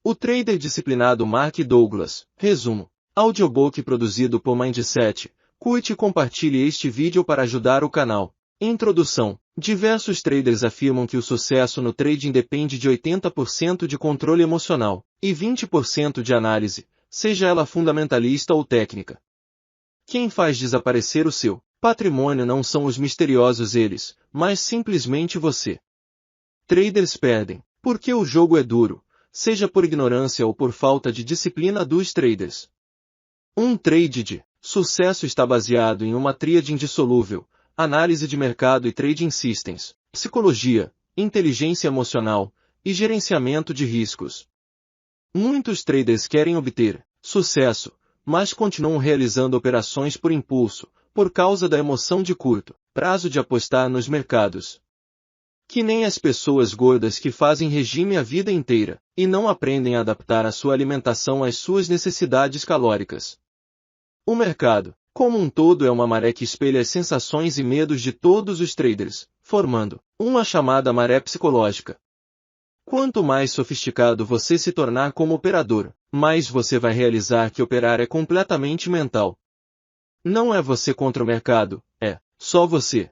O trader disciplinado Mark Douglas. Resumo. Audiobook produzido por Mindset. Curte e compartilhe este vídeo para ajudar o canal. Introdução. Diversos traders afirmam que o sucesso no trading depende de 80% de controle emocional e 20% de análise, seja ela fundamentalista ou técnica. Quem faz desaparecer o seu patrimônio não são os misteriosos eles, mas simplesmente você. Traders perdem, porque o jogo é duro, seja por ignorância ou por falta de disciplina dos traders. Um trade de sucesso está baseado em uma tríade indissolúvel: análise de mercado e trading systems, psicologia, inteligência emocional e gerenciamento de riscos. Muitos traders querem obter sucesso, mas continuam realizando operações por impulso, por causa da emoção de curto prazo de apostar nos mercados. Que nem as pessoas gordas que fazem regime a vida inteira, e não aprendem a adaptar a sua alimentação às suas necessidades calóricas. O mercado, como um todo, é uma maré que espelha as sensações e medos de todos os traders, formando uma chamada maré psicológica. Quanto mais sofisticado você se tornar como operador, mais você vai realizar que operar é completamente mental. Não é você contra o mercado, é só você.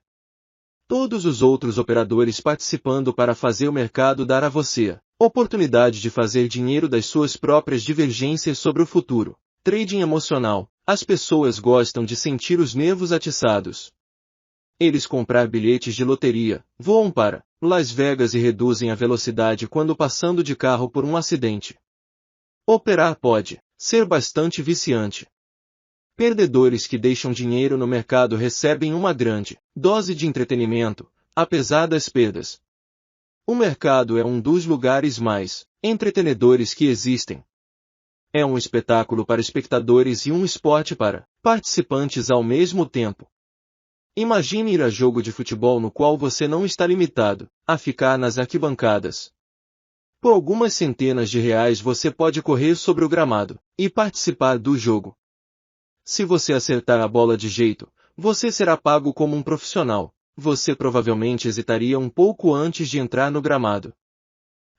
Todos os outros operadores participando para fazer o mercado dar a você a oportunidade de fazer dinheiro das suas próprias divergências sobre o futuro. Trading emocional. As pessoas gostam de sentir os nervos atiçados. Eles comprar bilhetes de loteria, voam para Las Vegas e reduzem a velocidade quando passando de carro por um acidente. Operar pode ser bastante viciante. Perdedores que deixam dinheiro no mercado recebem uma grande dose de entretenimento, apesar das perdas. O mercado é um dos lugares mais entretenedores que existem. É um espetáculo para espectadores e um esporte para participantes ao mesmo tempo. Imagine ir a jogo de futebol no qual você não está limitado a ficar nas arquibancadas. Por algumas centenas de reais você pode correr sobre o gramado e participar do jogo. Se você acertar a bola de jeito, você será pago como um profissional. Você provavelmente hesitaria um pouco antes de entrar no gramado.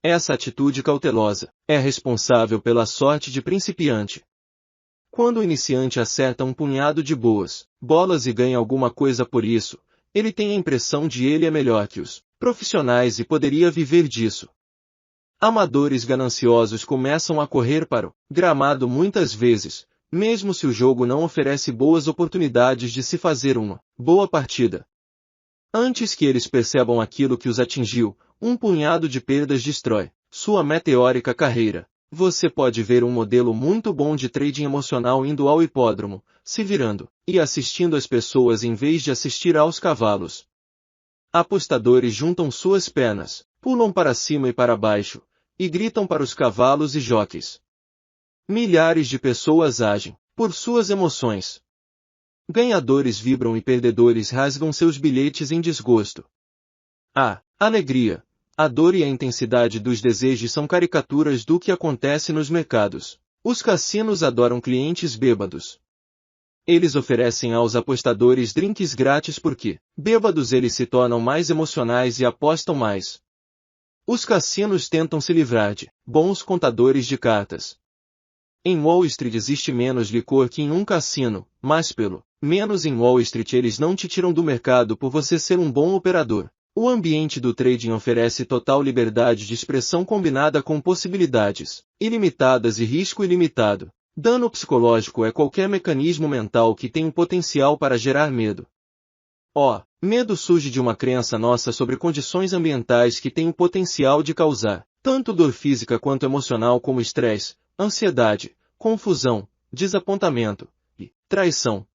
Essa atitude cautelosa é responsável pela sorte de principiante. Quando o iniciante acerta um punhado de boas bolas e ganha alguma coisa por isso, ele tem a impressão de ele é melhor que os profissionais e poderia viver disso. Amadores gananciosos começam a correr para o gramado muitas vezes, mesmo se o jogo não oferece boas oportunidades de se fazer uma boa partida. Antes que eles percebam aquilo que os atingiu, um punhado de perdas destrói sua meteórica carreira. Você pode ver um modelo muito bom de trading emocional indo ao hipódromo, se virando e assistindo as pessoas em vez de assistir aos cavalos. Apostadores juntam suas pernas, pulam para cima e para baixo, e gritam para os cavalos e jockeys. Milhares de pessoas agem por suas emoções. Ganhadores vibram e perdedores rasgam seus bilhetes em desgosto. A alegria, a dor e a intensidade dos desejos são caricaturas do que acontece nos mercados. Os cassinos adoram clientes bêbados. Eles oferecem aos apostadores drinks grátis porque, bêbados, eles se tornam mais emocionais e apostam mais. Os cassinos tentam se livrar de bons contadores de cartas. Em Wall Street existe menos licor que em um cassino, mas pelo menos em Wall Street eles não te tiram do mercado por você ser um bom operador. O ambiente do trading oferece total liberdade de expressão combinada com possibilidades ilimitadas e risco ilimitado. Dano psicológico é qualquer mecanismo mental que tem o potencial para gerar medo. Medo surge de uma crença nossa sobre condições ambientais que têm o potencial de causar tanto dor física quanto emocional, como estresse, ansiedade, confusão, desapontamento e traição.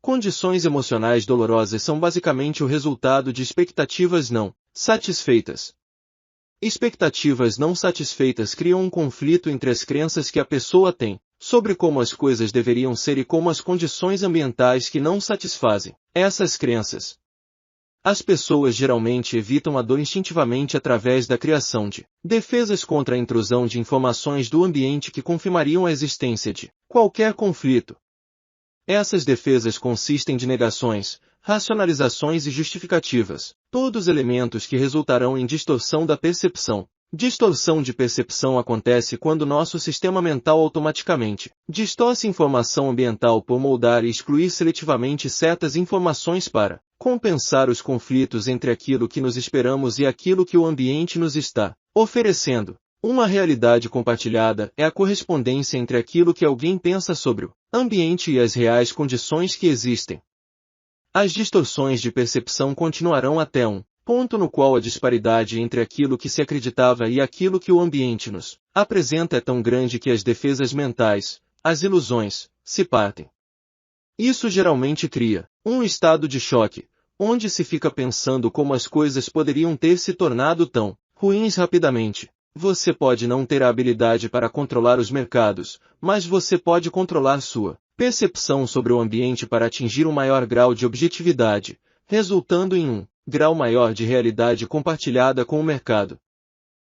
Condições emocionais dolorosas são basicamente o resultado de expectativas não satisfeitas. Expectativas não satisfeitas criam um conflito entre as crenças que a pessoa tem sobre como as coisas deveriam ser e como as condições ambientais que não satisfazem essas crenças. As pessoas geralmente evitam a dor instintivamente através da criação de defesas contra a intrusão de informações do ambiente que confirmariam a existência de qualquer conflito. Essas defesas consistem de negações, racionalizações e justificativas, todos elementos que resultarão em distorção da percepção Distorção de percepção acontece quando nosso sistema mental automaticamente distorce informação ambiental por moldar e excluir seletivamente certas informações para compensar os conflitos entre aquilo que nos esperamos e aquilo que o ambiente nos está oferecendo. Uma realidade compartilhada é a correspondência entre aquilo que alguém pensa sobre o ambiente e as reais condições que existem. As distorções de percepção continuarão até um ponto no qual a disparidade entre aquilo que se acreditava e aquilo que o ambiente nos apresenta é tão grande que as defesas mentais, as ilusões, se partem. Isso geralmente cria um estado de choque, onde se fica pensando como as coisas poderiam ter se tornado tão ruins rapidamente. Você pode não ter a habilidade para controlar os mercados, mas você pode controlar sua percepção sobre o ambiente para atingir um maior grau de objetividade, resultando em um grau maior de realidade compartilhada com o mercado.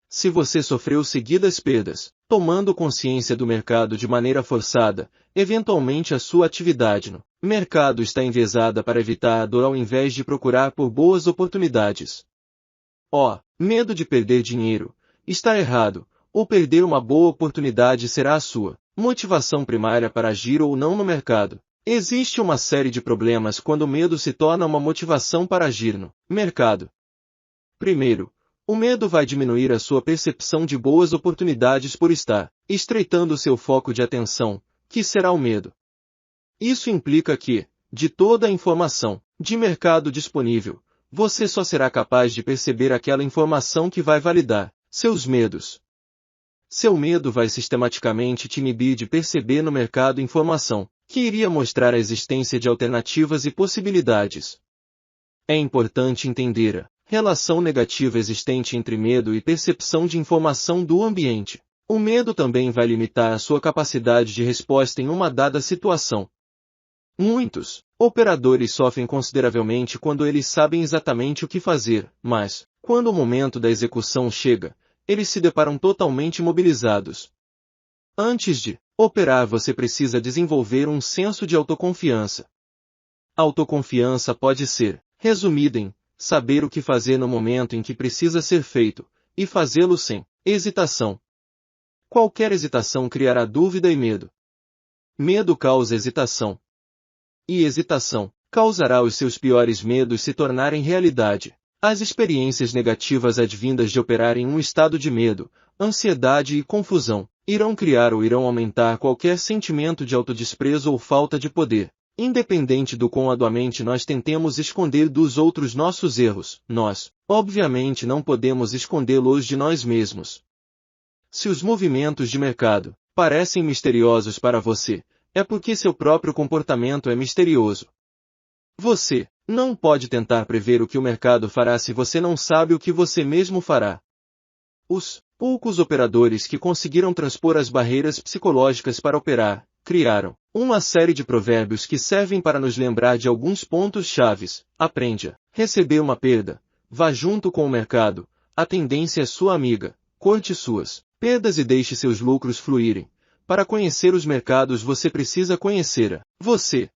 Se você sofreu seguidas perdas, tomando consciência do mercado de maneira forçada, eventualmente a sua atividade no mercado está enviesada para evitar a dor ao invés de procurar por boas oportunidades. Medo de perder dinheiro. Está errado, ou perder uma boa oportunidade será a sua motivação primária para agir ou não no mercado. Existe uma série de problemas quando o medo se torna uma motivação para agir no mercado. Primeiro, o medo vai diminuir a sua percepção de boas oportunidades por estar estreitando seu foco de atenção, que será o medo. Isso implica que, de toda a informação de mercado disponível, você só será capaz de perceber aquela informação que vai validar seus medos. Seu medo vai sistematicamente te inibir de perceber no mercado informação que iria mostrar a existência de alternativas e possibilidades. É importante entender a relação negativa existente entre medo e percepção de informação do ambiente. O medo também vai limitar a sua capacidade de resposta em uma dada situação. Muitos operadores sofrem consideravelmente quando eles sabem exatamente o que fazer, mas, quando o momento da execução chega, eles se deparam totalmente imobilizados. Antes de operar, você precisa desenvolver um senso de autoconfiança. Autoconfiança pode ser resumida em saber o que fazer no momento em que precisa ser feito, e fazê-lo sem hesitação. Qualquer hesitação criará dúvida e medo. Medo causa hesitação. E hesitação causará os seus piores medos se tornarem realidade. As experiências negativas advindas de operar em um estado de medo, ansiedade e confusão, irão criar ou irão aumentar qualquer sentimento de autodesprezo ou falta de poder. Independente do quão arduamente nós tentemos esconder dos outros nossos erros, nós, obviamente, não podemos escondê-los de nós mesmos. Se os movimentos de mercado parecem misteriosos para você, é porque seu próprio comportamento é misterioso. Você não pode tentar prever o que o mercado fará se você não sabe o que você mesmo fará. Os poucos operadores que conseguiram transpor as barreiras psicológicas para operar, criaram uma série de provérbios que servem para nos lembrar de alguns pontos chaves. Aprende a receber uma perda, vá junto com o mercado, a tendência é sua amiga, corte suas perdas e deixe seus lucros fluírem. Para conhecer os mercados você precisa conhecer a você,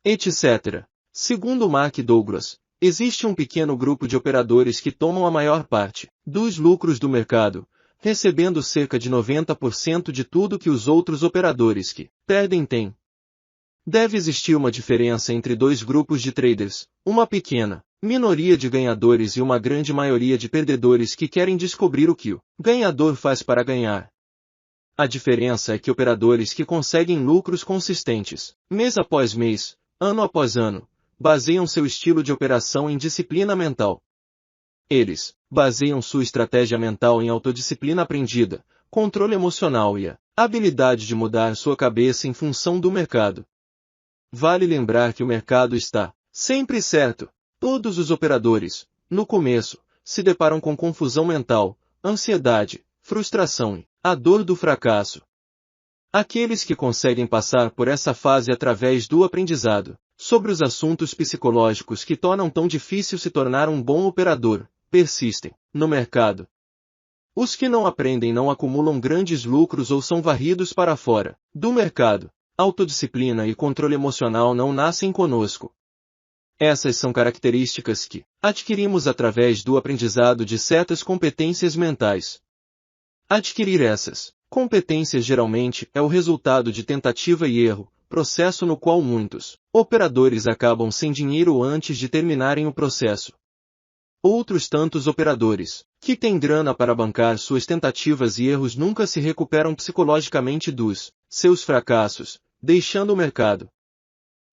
etc. Segundo Mark Douglas, existe um pequeno grupo de operadores que tomam a maior parte dos lucros do mercado, recebendo cerca de 90% de tudo que os outros operadores que perdem têm. Deve existir uma diferença entre dois grupos de traders, uma pequena minoria de ganhadores e uma grande maioria de perdedores que querem descobrir o que o ganhador faz para ganhar. A diferença é que operadores que conseguem lucros consistentes, mês após mês, ano após ano, baseiam seu estilo de operação em disciplina mental. Eles baseiam sua estratégia mental em autodisciplina aprendida, controle emocional e a habilidade de mudar sua cabeça em função do mercado. Vale lembrar que o mercado está sempre certo. Todos os operadores, no começo, se deparam com confusão mental, ansiedade, frustração e a dor do fracasso. Aqueles que conseguem passar por essa fase através do aprendizado sobre os assuntos psicológicos que tornam tão difícil se tornar um bom operador, persistem no mercado. Os que não aprendem não acumulam grandes lucros ou são varridos para fora do mercado. Autodisciplina e controle emocional não nascem conosco. Essas são características que adquirimos através do aprendizado de certas competências mentais. Adquirir essas competências geralmente é o resultado de tentativa e erro, processo no qual muitos operadores acabam sem dinheiro antes de terminarem o processo. Outros tantos operadores, que têm grana para bancar suas tentativas e erros, nunca se recuperam psicologicamente dos seus fracassos, deixando o mercado.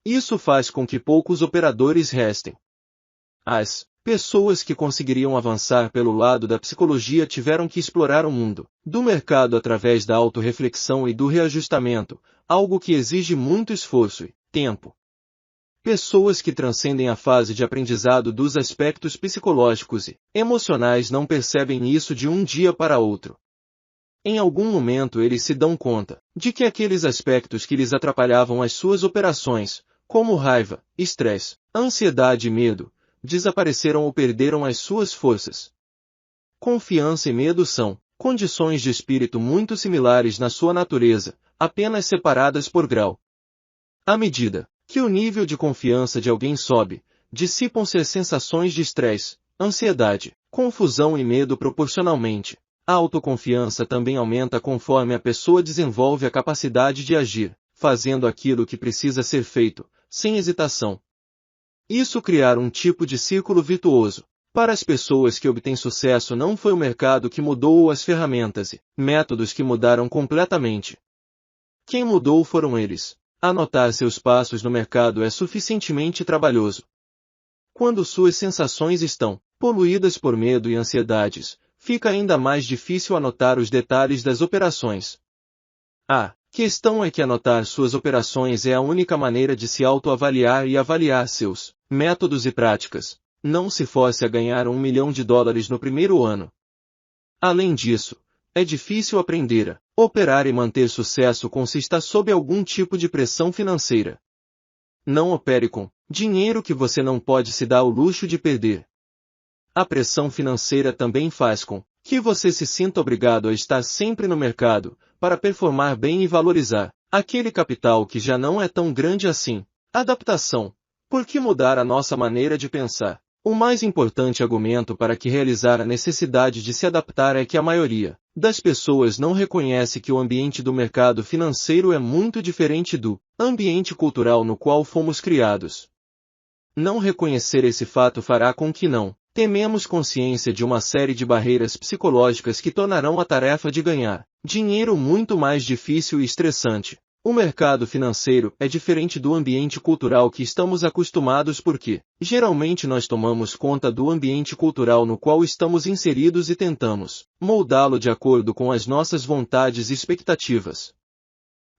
Isso faz com que poucos operadores restem. As pessoas que conseguiriam avançar pelo lado da psicologia tiveram que explorar o mundo do mercado através da autorreflexão e do reajustamento, algo que exige muito esforço e tempo. Pessoas que transcendem a fase de aprendizado dos aspectos psicológicos e emocionais não percebem isso de um dia para outro. Em algum momento eles se dão conta de que aqueles aspectos que lhes atrapalhavam as suas operações, como raiva, estresse, ansiedade e medo, desapareceram ou perderam as suas forças. Confiança e medo são condições de espírito muito similares na sua natureza, apenas separadas por grau. À medida que o nível de confiança de alguém sobe, dissipam-se as sensações de estresse, ansiedade, confusão e medo proporcionalmente. A autoconfiança também aumenta conforme a pessoa desenvolve a capacidade de agir, fazendo aquilo que precisa ser feito, sem hesitação. Isso criar um tipo de círculo virtuoso. Para as pessoas que obtêm sucesso não foi o mercado que mudou ou as ferramentas e métodos que mudaram completamente. Quem mudou foram eles. Anotar seus passos no mercado é suficientemente trabalhoso. Quando suas sensações estão poluídas por medo e ansiedades, fica ainda mais difícil anotar os detalhes das operações. A questão é que anotar suas operações é a única maneira de se autoavaliar e avaliar seus métodos e práticas. Não se force a ganhar $1 milhão no primeiro ano. Além disso, é difícil aprender a operar e manter sucesso quando se está sob algum tipo de pressão financeira. Não opere com dinheiro que você não pode se dar o luxo de perder. A pressão financeira também faz com que você se sinta obrigado a estar sempre no mercado, para performar bem e valorizar aquele capital que já não é tão grande assim. Adaptação. Por que mudar a nossa maneira de pensar? O mais importante argumento para que realizar a necessidade de se adaptar é que a maioria das pessoas não reconhece que o ambiente do mercado financeiro é muito diferente do ambiente cultural no qual fomos criados. Não reconhecer esse fato fará com que não tememos consciência de uma série de barreiras psicológicas que tornarão a tarefa de ganhar dinheiro muito mais difícil e estressante. O mercado financeiro é diferente do ambiente cultural que estamos acostumados porque, geralmente nós tomamos conta do ambiente cultural no qual estamos inseridos e tentamos moldá-lo de acordo com as nossas vontades e expectativas.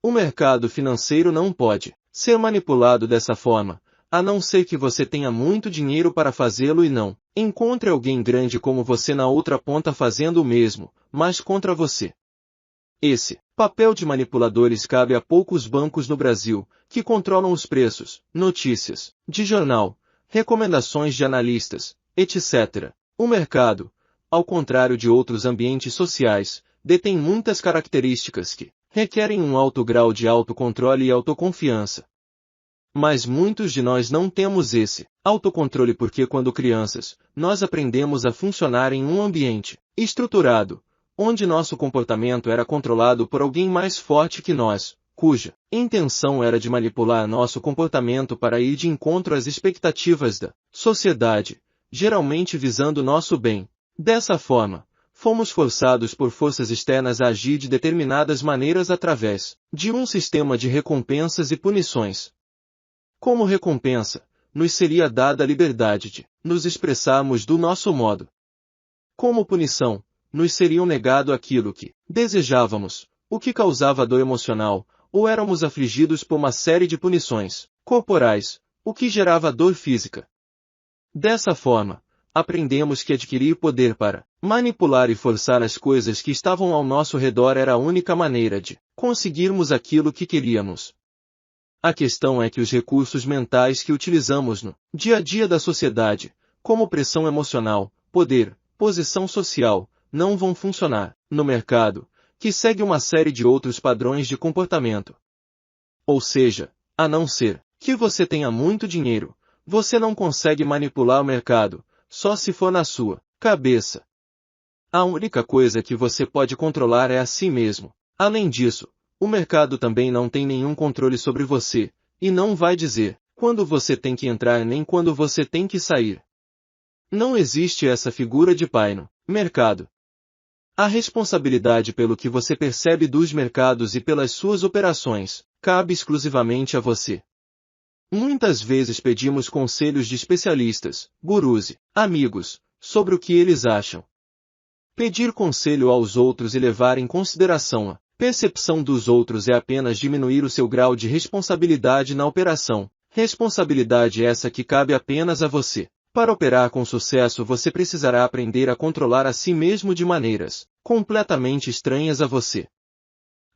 O mercado financeiro não pode ser manipulado dessa forma, a não ser que você tenha muito dinheiro para fazê-lo e não encontre alguém grande como você na outra ponta fazendo o mesmo, mas contra você. Esse papel de manipuladores cabe a poucos bancos no Brasil, que controlam os preços, notícias de jornal, recomendações de analistas, etc. O mercado, ao contrário de outros ambientes sociais, detém muitas características que requerem um alto grau de autocontrole e autoconfiança. Mas muitos de nós não temos esse autocontrole porque quando crianças, nós aprendemos a funcionar em um ambiente estruturado, onde nosso comportamento era controlado por alguém mais forte que nós, cuja intenção era de manipular nosso comportamento para ir de encontro às expectativas da sociedade, geralmente visando nosso bem. Dessa forma, fomos forçados por forças externas a agir de determinadas maneiras através de um sistema de recompensas e punições. Como recompensa, nos seria dada a liberdade de nos expressarmos do nosso modo. Como punição, nos seriam negado aquilo que desejávamos, o que causava dor emocional, ou éramos afligidos por uma série de punições corporais, o que gerava dor física. Dessa forma, aprendemos que adquirir poder para manipular e forçar as coisas que estavam ao nosso redor era a única maneira de conseguirmos aquilo que queríamos. A questão é que os recursos mentais que utilizamos no dia a dia da sociedade, como pressão emocional, poder, posição social, não vão funcionar no mercado, que segue uma série de outros padrões de comportamento. Ou seja, a não ser que você tenha muito dinheiro, Você não consegue manipular o mercado, só se for na sua cabeça. A única coisa que você pode controlar é a si mesmo. Além disso, o mercado também não tem nenhum controle sobre você, e não vai dizer quando você tem que entrar nem quando você tem que sair. Não existe essa figura de pai no mercado. A responsabilidade pelo que você percebe dos mercados e pelas suas operações cabe exclusivamente a você. Muitas vezes pedimos conselhos de especialistas, gurus e amigos sobre o que eles acham. Pedir conselho aos outros e levar em consideração a percepção dos outros é apenas diminuir o seu grau de responsabilidade na operação. Responsabilidade essa que cabe apenas a você. Para operar com sucesso você precisará aprender a controlar a si mesmo de maneiras completamente estranhas a você.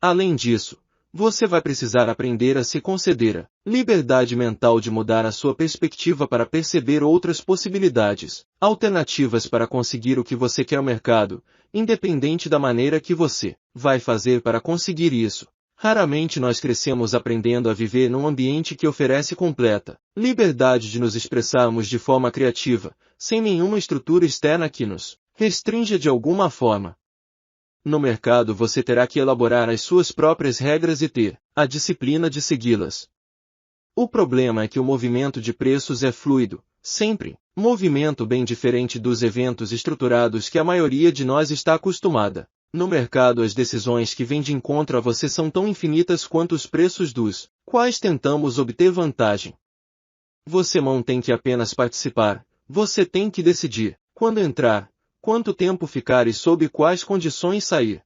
Além disso, você vai precisar aprender a se conceder a liberdade mental de mudar a sua perspectiva para perceber outras possibilidades, alternativas para conseguir o que você quer no mercado, independente da maneira que você vai fazer para conseguir isso. Raramente nós crescemos aprendendo a viver num ambiente que oferece completa liberdade de nos expressarmos de forma criativa, sem nenhuma estrutura externa que nos restrinja de alguma forma. No mercado você terá que elaborar as suas próprias regras e ter a disciplina de segui-las. O problema é que o movimento de preços é fluido, sempre, movimento bem diferente dos eventos estruturados que a maioria de nós está acostumada. No mercado as decisões que vêm de encontro a você são tão infinitas quanto os preços dos quais tentamos obter vantagem. Você não tem que apenas participar, você tem que decidir quando entrar, quanto tempo ficar e sob quais condições sair.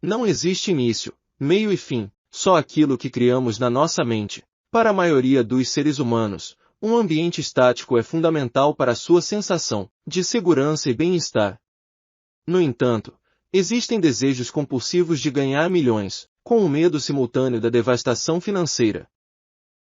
Não existe início, meio e fim, só aquilo que criamos na nossa mente. Para a maioria dos seres humanos, um ambiente estático é fundamental para a sua sensação de segurança e bem-estar. No entanto, existem desejos compulsivos de ganhar milhões, com o medo simultâneo da devastação financeira.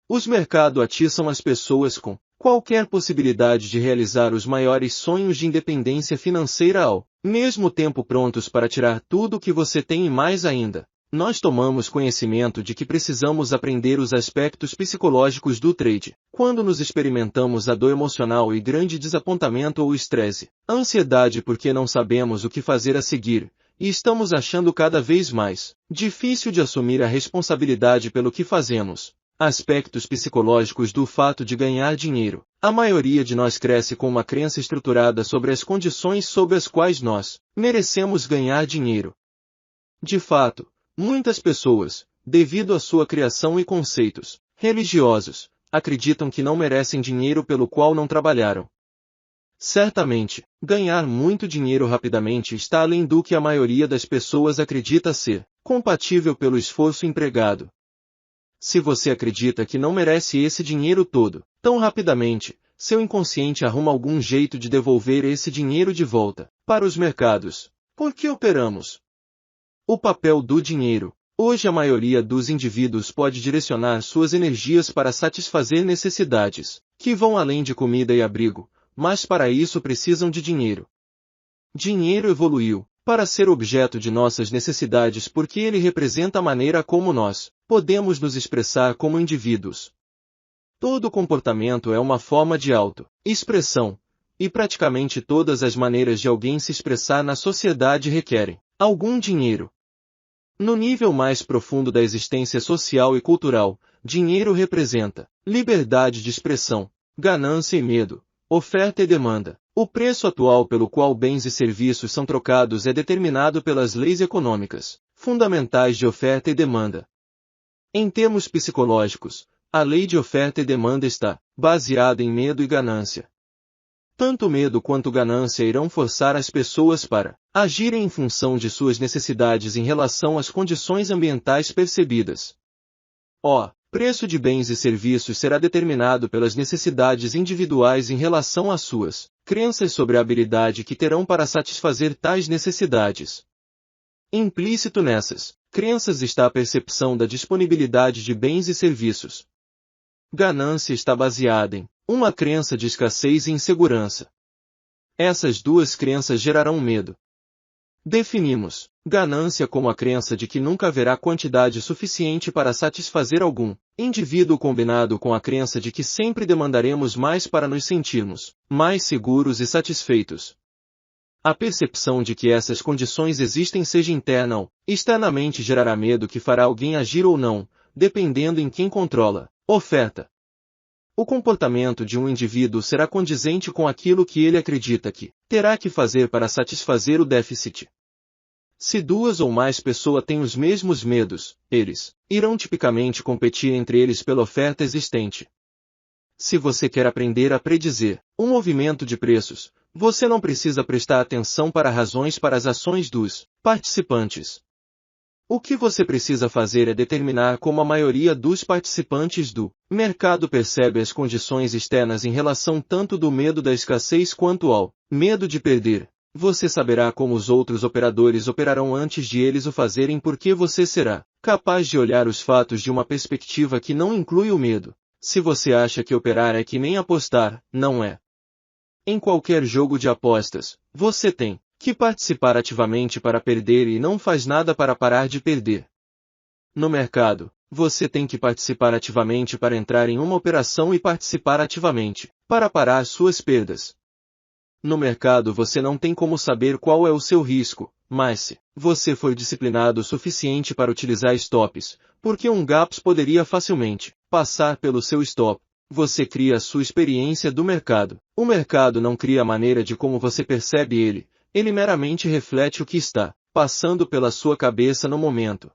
Os mercados atiçam as pessoas com qualquer possibilidade de realizar os maiores sonhos de independência financeira ao mesmo tempo prontos para tirar tudo o que você tem e mais ainda. Nós tomamos conhecimento de que precisamos aprender os aspectos psicológicos do trade, quando nos experimentamos a dor emocional e grande desapontamento ou estresse, ansiedade porque não sabemos o que fazer a seguir, e estamos achando cada vez mais difícil de assumir a responsabilidade pelo que fazemos. Aspectos psicológicos do fato de ganhar dinheiro. A maioria de nós cresce com uma crença estruturada sobre as condições sob as quais nós merecemos ganhar dinheiro. De fato, muitas pessoas, devido à sua criação e conceitos religiosos, acreditam que não merecem dinheiro pelo qual não trabalharam. Certamente, ganhar muito dinheiro rapidamente está além do que a maioria das pessoas acredita ser compatível pelo esforço empregado. Se você acredita que não merece esse dinheiro todo, tão rapidamente, seu inconsciente arruma algum jeito de devolver esse dinheiro de volta para os mercados. Por que operamos? O papel do dinheiro. Hoje a maioria dos indivíduos pode direcionar suas energias para satisfazer necessidades, que vão além de comida e abrigo, mas para isso precisam de dinheiro. Dinheiro evoluiu para ser objeto de nossas necessidades porque ele representa a maneira como nós podemos nos expressar como indivíduos. Todo comportamento é uma forma de auto-expressão, e praticamente todas as maneiras de alguém se expressar na sociedade requerem algum dinheiro. No nível mais profundo da existência social e cultural, dinheiro representa liberdade de expressão, ganância e medo, oferta e demanda. O preço atual pelo qual bens e serviços são trocados é determinado pelas leis econômicas fundamentais de oferta e demanda. Em termos psicológicos, a lei de oferta e demanda está baseada em medo e ganância. Tanto medo quanto ganância irão forçar as pessoas para agirem em função de suas necessidades em relação às condições ambientais percebidas. O preço de bens e serviços será determinado pelas necessidades individuais em relação às suas crenças sobre a habilidade que terão para satisfazer tais necessidades. Implícito nessas crenças está a percepção da disponibilidade de bens e serviços. Ganância está baseada em uma crença de escassez e insegurança. Essas duas crenças gerarão medo. Definimos ganância como a crença de que nunca haverá quantidade suficiente para satisfazer algum indivíduo, combinado com a crença de que sempre demandaremos mais para nos sentirmos mais seguros e satisfeitos. A percepção de que essas condições existem, seja interna ou externamente, gerará medo que fará alguém agir ou não, dependendo em quem controla oferta. O comportamento de um indivíduo será condizente com aquilo que ele acredita que terá que fazer para satisfazer o déficit. Se duas ou mais pessoas têm os mesmos medos, eles irão tipicamente competir entre eles pela oferta existente. Se você quer aprender a predizer um movimento de preços, você não precisa prestar atenção para razões para as ações dos participantes. O que você precisa fazer é determinar como a maioria dos participantes do mercado percebe as condições externas em relação tanto do medo da escassez quanto ao medo de perder. Você saberá como os outros operadores operarão antes de eles o fazerem, porque você será capaz de olhar os fatos de uma perspectiva que não inclui o medo. Se você acha que operar é que nem apostar, não é. Em qualquer jogo de apostas, você tem que participar ativamente para perder e não faz nada para parar de perder. No mercado, você tem que participar ativamente para entrar em uma operação e participar ativamente para parar suas perdas. No mercado você não tem como saber qual é o seu risco, mas se você for disciplinado o suficiente para utilizar stops, porque um gaps poderia facilmente passar pelo seu stop, você cria a sua experiência do mercado. O mercado não cria a maneira de como você percebe ele meramente reflete o que está passando pela sua cabeça no momento.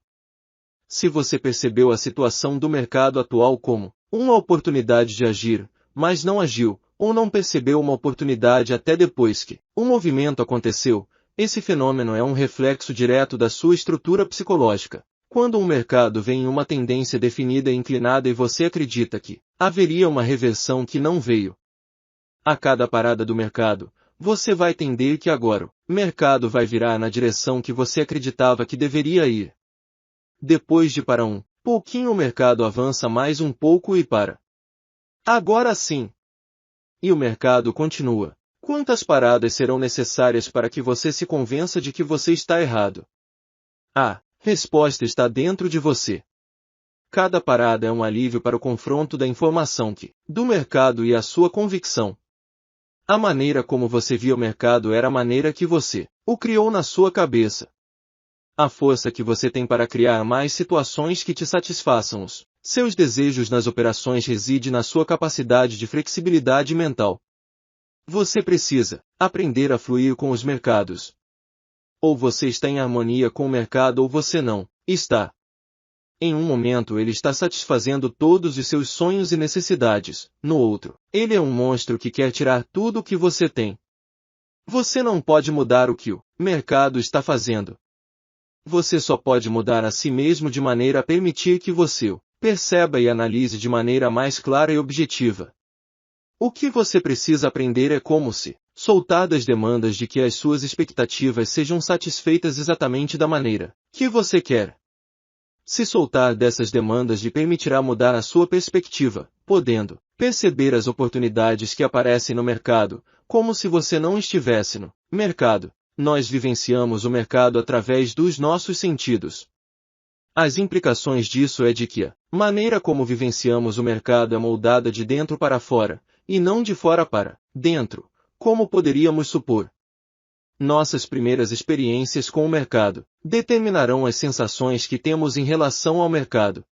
Se você percebeu a situação do mercado atual como uma oportunidade de agir, mas não agiu, ou não percebeu uma oportunidade até depois que o movimento aconteceu, esse fenômeno é um reflexo direto da sua estrutura psicológica. Quando um mercado vem em uma tendência definida e inclinada e você acredita que haveria uma reversão que não veio, a cada parada do mercado, você vai entender que agora o mercado vai virar na direção que você acreditava que deveria ir. Depois de parar um pouquinho, o mercado avança mais um pouco e para. Agora sim. E o mercado continua. Quantas paradas serão necessárias para que você se convença de que você está errado? A resposta está dentro de você. Cada parada é um alívio para o confronto da informação do mercado e a sua convicção. A maneira como você via o mercado era a maneira que você o criou na sua cabeça. A força que você tem para criar mais situações que te satisfaçam os seus desejos nas operações reside na sua capacidade de flexibilidade mental. Você precisa aprender a fluir com os mercados. Ou você está em harmonia com o mercado ou você não está. Em um momento ele está satisfazendo todos os seus sonhos e necessidades, no outro, ele é um monstro que quer tirar tudo o que você tem. Você não pode mudar o que o mercado está fazendo. Você só pode mudar a si mesmo de maneira a permitir que você o perceba e analise de maneira mais clara e objetiva. O que você precisa aprender é como se soltar das demandas de que as suas expectativas sejam satisfeitas exatamente da maneira que você quer. Se soltar dessas demandas lhe permitirá mudar a sua perspectiva, podendo perceber as oportunidades que aparecem no mercado, como se você não estivesse no mercado. Nós vivenciamos o mercado através dos nossos sentidos. As implicações disso é de que a maneira como vivenciamos o mercado é moldada de dentro para fora, e não de fora para dentro, como poderíamos supor. Nossas primeiras experiências com o mercado determinarão as sensações que temos em relação ao mercado.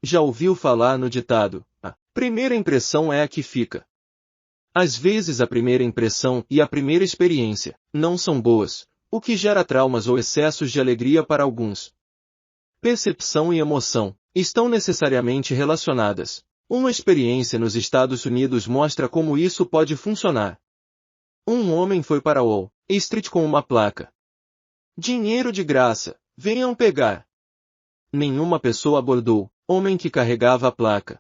Já ouviu falar no ditado, a primeira impressão é a que fica. Às vezes a primeira impressão e a primeira experiência não são boas, o que gera traumas ou excessos de alegria para alguns. Percepção e emoção estão necessariamente relacionadas. Uma experiência nos Estados Unidos mostra como isso pode funcionar. Um homem foi para Wall Street com uma placa. Dinheiro de graça, venham pegar. Nenhuma pessoa abordou o homem que carregava a placa.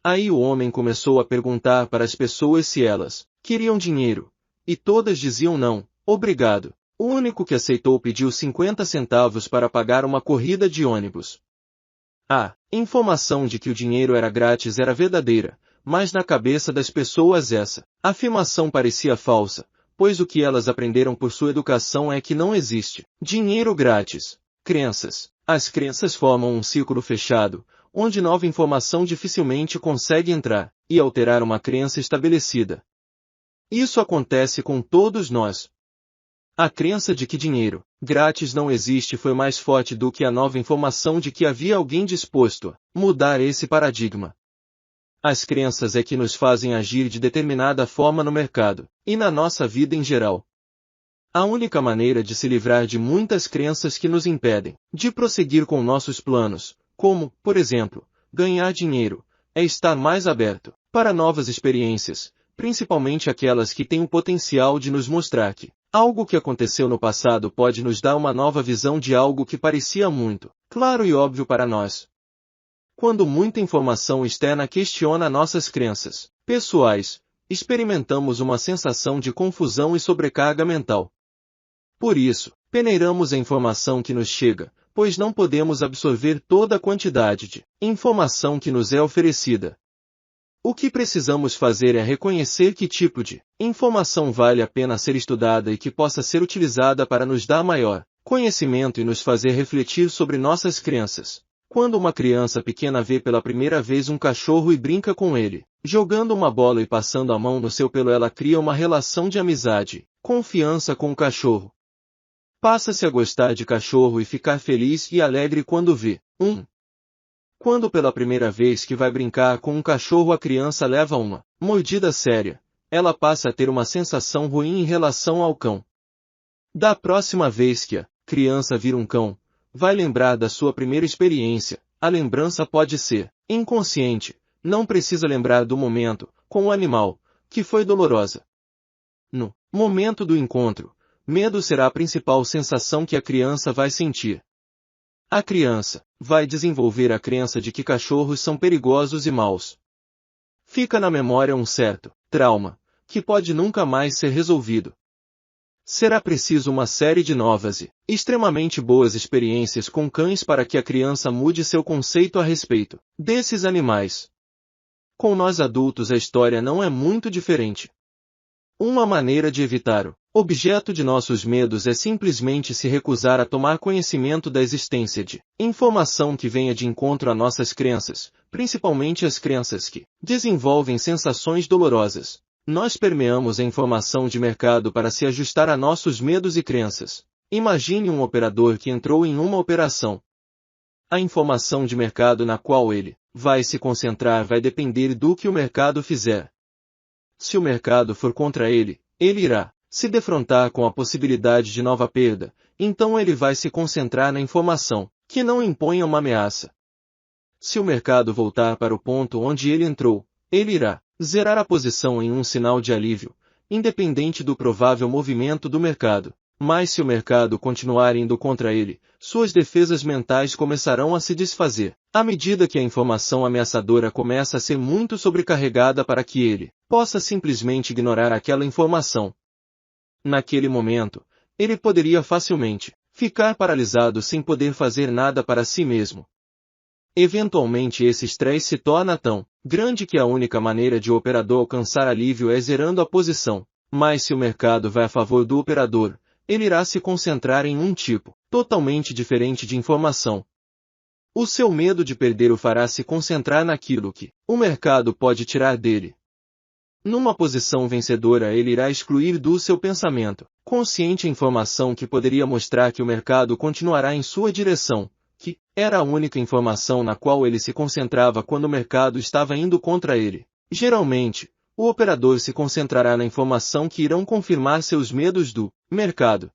Aí o homem começou a perguntar para as pessoas se elas queriam dinheiro, e todas diziam não, obrigado. O único que aceitou pediu 50 centavos para pagar uma corrida de ônibus. A informação de que o dinheiro era grátis era verdadeira, mas na cabeça das pessoas essa afirmação parecia falsa, pois o que elas aprenderam por sua educação é que não existe dinheiro grátis. Crenças. As crenças formam um círculo fechado, onde nova informação dificilmente consegue entrar e alterar uma crença estabelecida. Isso acontece com todos nós. A crença de que dinheiro grátis não existe foi mais forte do que a nova informação de que havia alguém disposto a mudar esse paradigma. As crenças é que nos fazem agir de determinada forma no mercado e na nossa vida em geral. A única maneira de se livrar de muitas crenças que nos impedem de prosseguir com nossos planos, como, por exemplo, ganhar dinheiro, é estar mais aberto para novas experiências, principalmente aquelas que têm o potencial de nos mostrar que algo que aconteceu no passado pode nos dar uma nova visão de algo que parecia muito claro e óbvio para nós. Quando muita informação externa questiona nossas crenças pessoais, experimentamos uma sensação de confusão e sobrecarga mental. Por isso, peneiramos a informação que nos chega, pois não podemos absorver toda a quantidade de informação que nos é oferecida. O que precisamos fazer é reconhecer que tipo de informação vale a pena ser estudada e que possa ser utilizada para nos dar maior conhecimento e nos fazer refletir sobre nossas crenças. Quando uma criança pequena vê pela primeira vez um cachorro e brinca com ele, jogando uma bola e passando a mão no seu pelo, ela cria uma relação de amizade, confiança com o cachorro. Passa-se a gostar de cachorro e ficar feliz e alegre quando vê um. Quando pela primeira vez que vai brincar com um cachorro a criança leva uma mordida séria, ela passa a ter uma sensação ruim em relação ao cão. Da próxima vez que a criança vir um cão, vai lembrar da sua primeira experiência. A lembrança pode ser inconsciente, não precisa lembrar do momento com o animal, que foi dolorosa. No momento do encontro, medo será a principal sensação que a criança vai sentir. A criança vai desenvolver a crença de que cachorros são perigosos e maus. Fica na memória um certo trauma, que pode nunca mais ser resolvido. Será preciso uma série de novas e extremamente boas experiências com cães para que a criança mude seu conceito a respeito desses animais. Com nós adultos a história não é muito diferente. Uma maneira de evitar o objeto de nossos medos é simplesmente se recusar a tomar conhecimento da existência de informação que venha de encontro a nossas crenças, principalmente as crenças que desenvolvem sensações dolorosas. Nós permeamos a informação de mercado para se ajustar a nossos medos e crenças. Imagine um operador que entrou em uma operação. A informação de mercado na qual ele vai se concentrar vai depender do que o mercado fizer. Se o mercado for contra ele, ele irá se defrontar com a possibilidade de nova perda, então ele vai se concentrar na informação que não impõe uma ameaça. Se o mercado voltar para o ponto onde ele entrou, ele irá zerar a posição em um sinal de alívio, independente do provável movimento do mercado. Mas se o mercado continuar indo contra ele, suas defesas mentais começarão a se desfazer, à medida que a informação ameaçadora começa a ser muito sobrecarregada para que ele possa simplesmente ignorar aquela informação. Naquele momento, ele poderia facilmente ficar paralisado sem poder fazer nada para si mesmo. Eventualmente esse estresse se torna tão grande que a única maneira de o operador alcançar alívio é zerando a posição. Mas se o mercado vai a favor do operador, ele irá se concentrar em um tipo totalmente diferente de informação. O seu medo de perder o fará se concentrar naquilo que o mercado pode tirar dele. Numa posição vencedora ele irá excluir do seu pensamento consciente a informação que poderia mostrar que o mercado continuará em sua direção, que era a única informação na qual ele se concentrava quando o mercado estava indo contra ele. Geralmente, o operador se concentrará na informação que irão confirmar seus medos do mercado.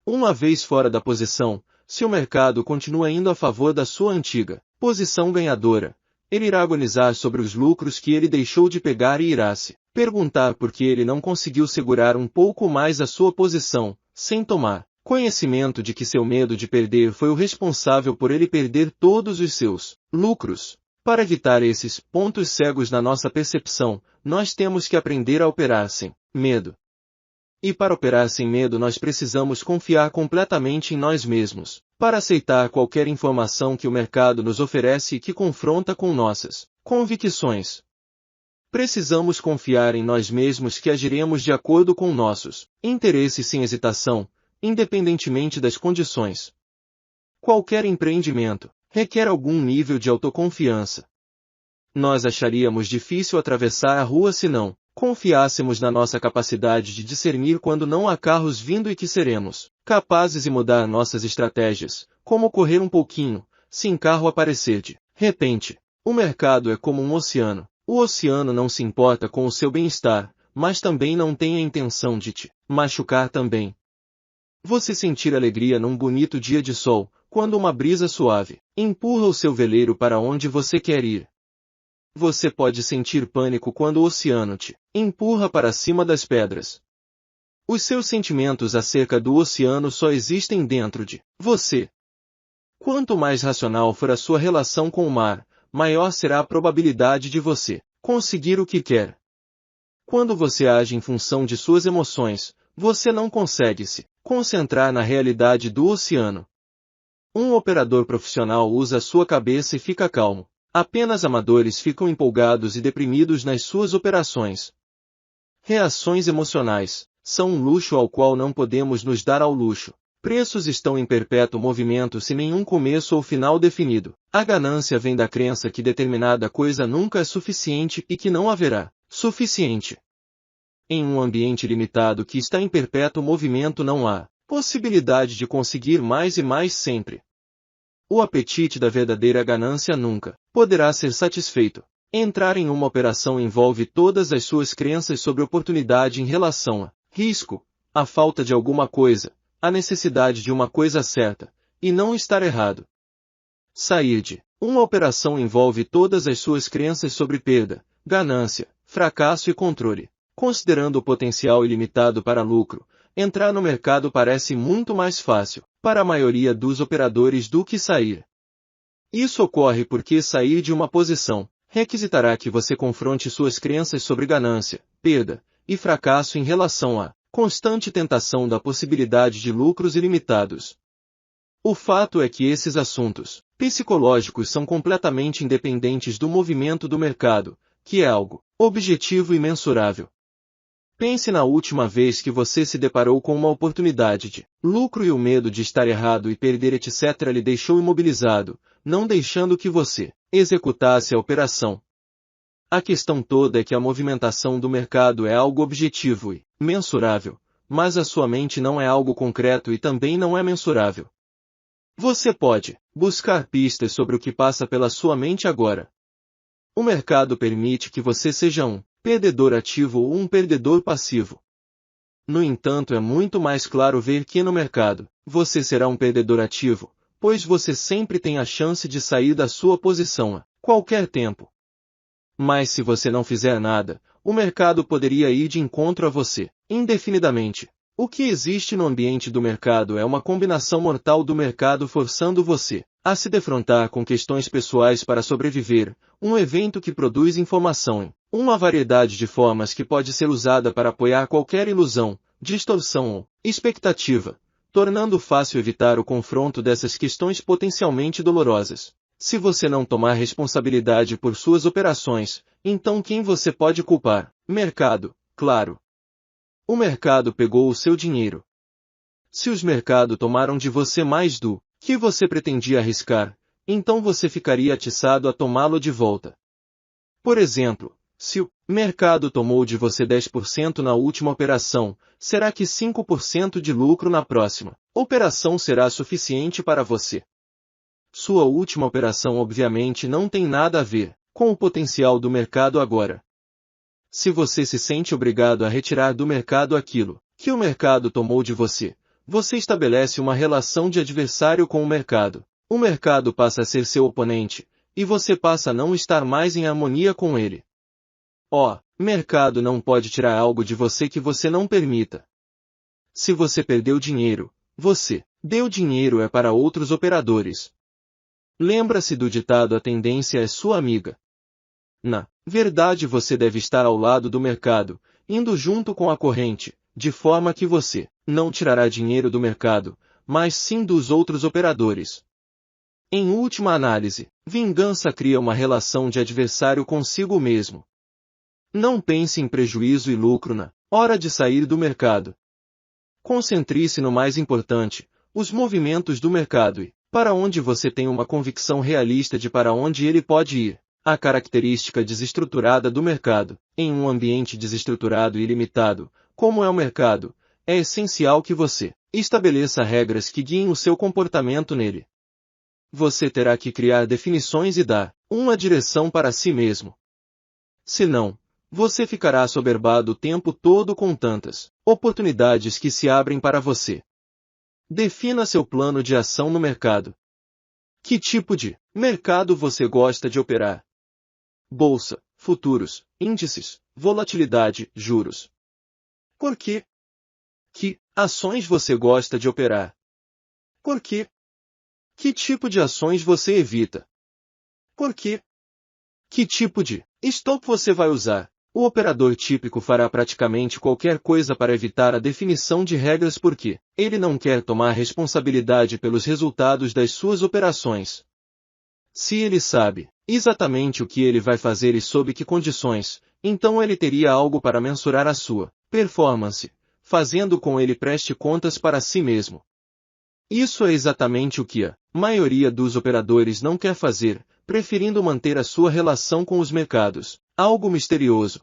Uma vez fora da posição, se o mercado continua indo a favor da sua antiga posição ganhadora, ele irá agonizar sobre os lucros que ele deixou de pegar e irá se perguntar por que ele não conseguiu segurar um pouco mais a sua posição, sem tomar conhecimento de que seu medo de perder foi o responsável por ele perder todos os seus lucros. Para evitar esses pontos cegos na nossa percepção, nós temos que aprender a operar sem medo. E para operar sem medo nós precisamos confiar completamente em nós mesmos, para aceitar qualquer informação que o mercado nos oferece e que confronta com nossas convicções. Precisamos confiar em nós mesmos que agiremos de acordo com nossos interesses sem hesitação, independentemente das condições. Qualquer empreendimento requer algum nível de autoconfiança. Nós acharíamos difícil atravessar a rua se não confiássemos na nossa capacidade de discernir quando não há carros vindo e que seremos capazes de mudar nossas estratégias, como correr um pouquinho, se um carro aparecer de repente. O mercado é como um oceano. O oceano não se importa com o seu bem-estar, mas também não tem a intenção de te machucar também. Você sentir alegria num bonito dia de sol, quando uma brisa suave empurra o seu veleiro para onde você quer ir. Você pode sentir pânico quando o oceano te empurra para cima das pedras. Os seus sentimentos acerca do oceano só existem dentro de você. Quanto mais racional for a sua relação com o mar, maior será a probabilidade de você conseguir o que quer. Quando você age em função de suas emoções, você não consegue se concentrar na realidade do oceano. Um operador profissional usa a sua cabeça e fica calmo. Apenas amadores ficam empolgados e deprimidos nas suas operações. Reações emocionais são um luxo ao qual não podemos nos dar ao luxo. Preços estão em perpétuo movimento sem nenhum começo ou final definido. A ganância vem da crença que determinada coisa nunca é suficiente e que não haverá suficiente. Em um ambiente limitado que está em perpétuo movimento não há possibilidade de conseguir mais e mais sempre. O apetite da verdadeira ganância nunca poderá ser satisfeito. Entrar em uma operação envolve todas as suas crenças sobre oportunidade em relação a risco, a falta de alguma coisa, a necessidade de uma coisa certa, e não estar errado. Sair de uma operação envolve todas as suas crenças sobre perda, ganância, fracasso e controle. Considerando o potencial ilimitado para lucro, entrar no mercado parece muito mais fácil para a maioria dos operadores do que sair. Isso ocorre porque sair de uma posição requisitará que você confronte suas crenças sobre ganância, perda e fracasso em relação à constante tentação da possibilidade de lucros ilimitados. O fato é que esses assuntos psicológicos são completamente independentes do movimento do mercado, que é algo objetivo e mensurável. Pense na última vez que você se deparou com uma oportunidade de lucro e o medo de estar errado e perder etc. lhe deixou imobilizado, não deixando que você executasse a operação. A questão toda é que a movimentação do mercado é algo objetivo e mensurável, mas a sua mente não é algo concreto e também não é mensurável. Você pode buscar pistas sobre o que passa pela sua mente agora. O mercado permite que você seja um perdedor ativo ou um perdedor passivo. No entanto, é muito mais claro ver que no mercado, você será um perdedor ativo, pois você sempre tem a chance de sair da sua posição a qualquer tempo. Mas se você não fizer nada, o mercado poderia ir de encontro a você, indefinidamente. O que existe no ambiente do mercado é uma combinação mortal do mercado forçando você a se defrontar com questões pessoais para sobreviver, um evento que produz informação em uma variedade de formas que pode ser usada para apoiar qualquer ilusão, distorção ou expectativa, tornando fácil evitar o confronto dessas questões potencialmente dolorosas. Se você não tomar responsabilidade por suas operações, então quem você pode culpar? Mercado, claro. O mercado pegou o seu dinheiro. Se os mercados tomaram de você mais do que você pretendia arriscar, então você ficaria atiçado a tomá-lo de volta. Por exemplo, se o mercado tomou de você 10% na última operação, será que 5% de lucro na próxima operação será suficiente para você? Sua última operação obviamente não tem nada a ver com o potencial do mercado agora. Se você se sente obrigado a retirar do mercado aquilo que o mercado tomou de você, você estabelece uma relação de adversário com o mercado. O mercado passa a ser seu oponente, e você passa a não estar mais em harmonia com ele. Mercado não pode tirar algo de você que você não permita. Se você perdeu dinheiro, você deu dinheiro é para outros operadores. Lembra-se do ditado: a tendência é sua amiga. Na verdade, você deve estar ao lado do mercado, indo junto com a corrente, de forma que você não tirará dinheiro do mercado, mas sim dos outros operadores. Em última análise, vingança cria uma relação de adversário consigo mesmo. Não pense em prejuízo e lucro na hora de sair do mercado. Concentre-se no mais importante, os movimentos do mercado e, para onde você tem uma convicção realista de para onde ele pode ir. A característica desestruturada do mercado. Em um ambiente desestruturado e limitado, como é o mercado, é essencial que você estabeleça regras que guiem o seu comportamento nele. Você terá que criar definições e dar uma direção para si mesmo. Senão, você ficará assoberbado o tempo todo com tantas oportunidades que se abrem para você. Defina seu plano de ação no mercado. Que tipo de mercado você gosta de operar? Bolsa, futuros, índices, volatilidade, juros. Por quê? Que ações você gosta de operar? Por quê? Que tipo de ações você evita? Por quê? Que tipo de stop você vai usar? O operador típico fará praticamente qualquer coisa para evitar a definição de regras porque ele não quer tomar responsabilidade pelos resultados das suas operações. Se ele sabe exatamente o que ele vai fazer e sob que condições, então ele teria algo para mensurar a sua performance, fazendo com ele preste contas para si mesmo. Isso é exatamente o que a maioria dos operadores não quer fazer, preferindo manter a sua relação com os mercados, algo misterioso.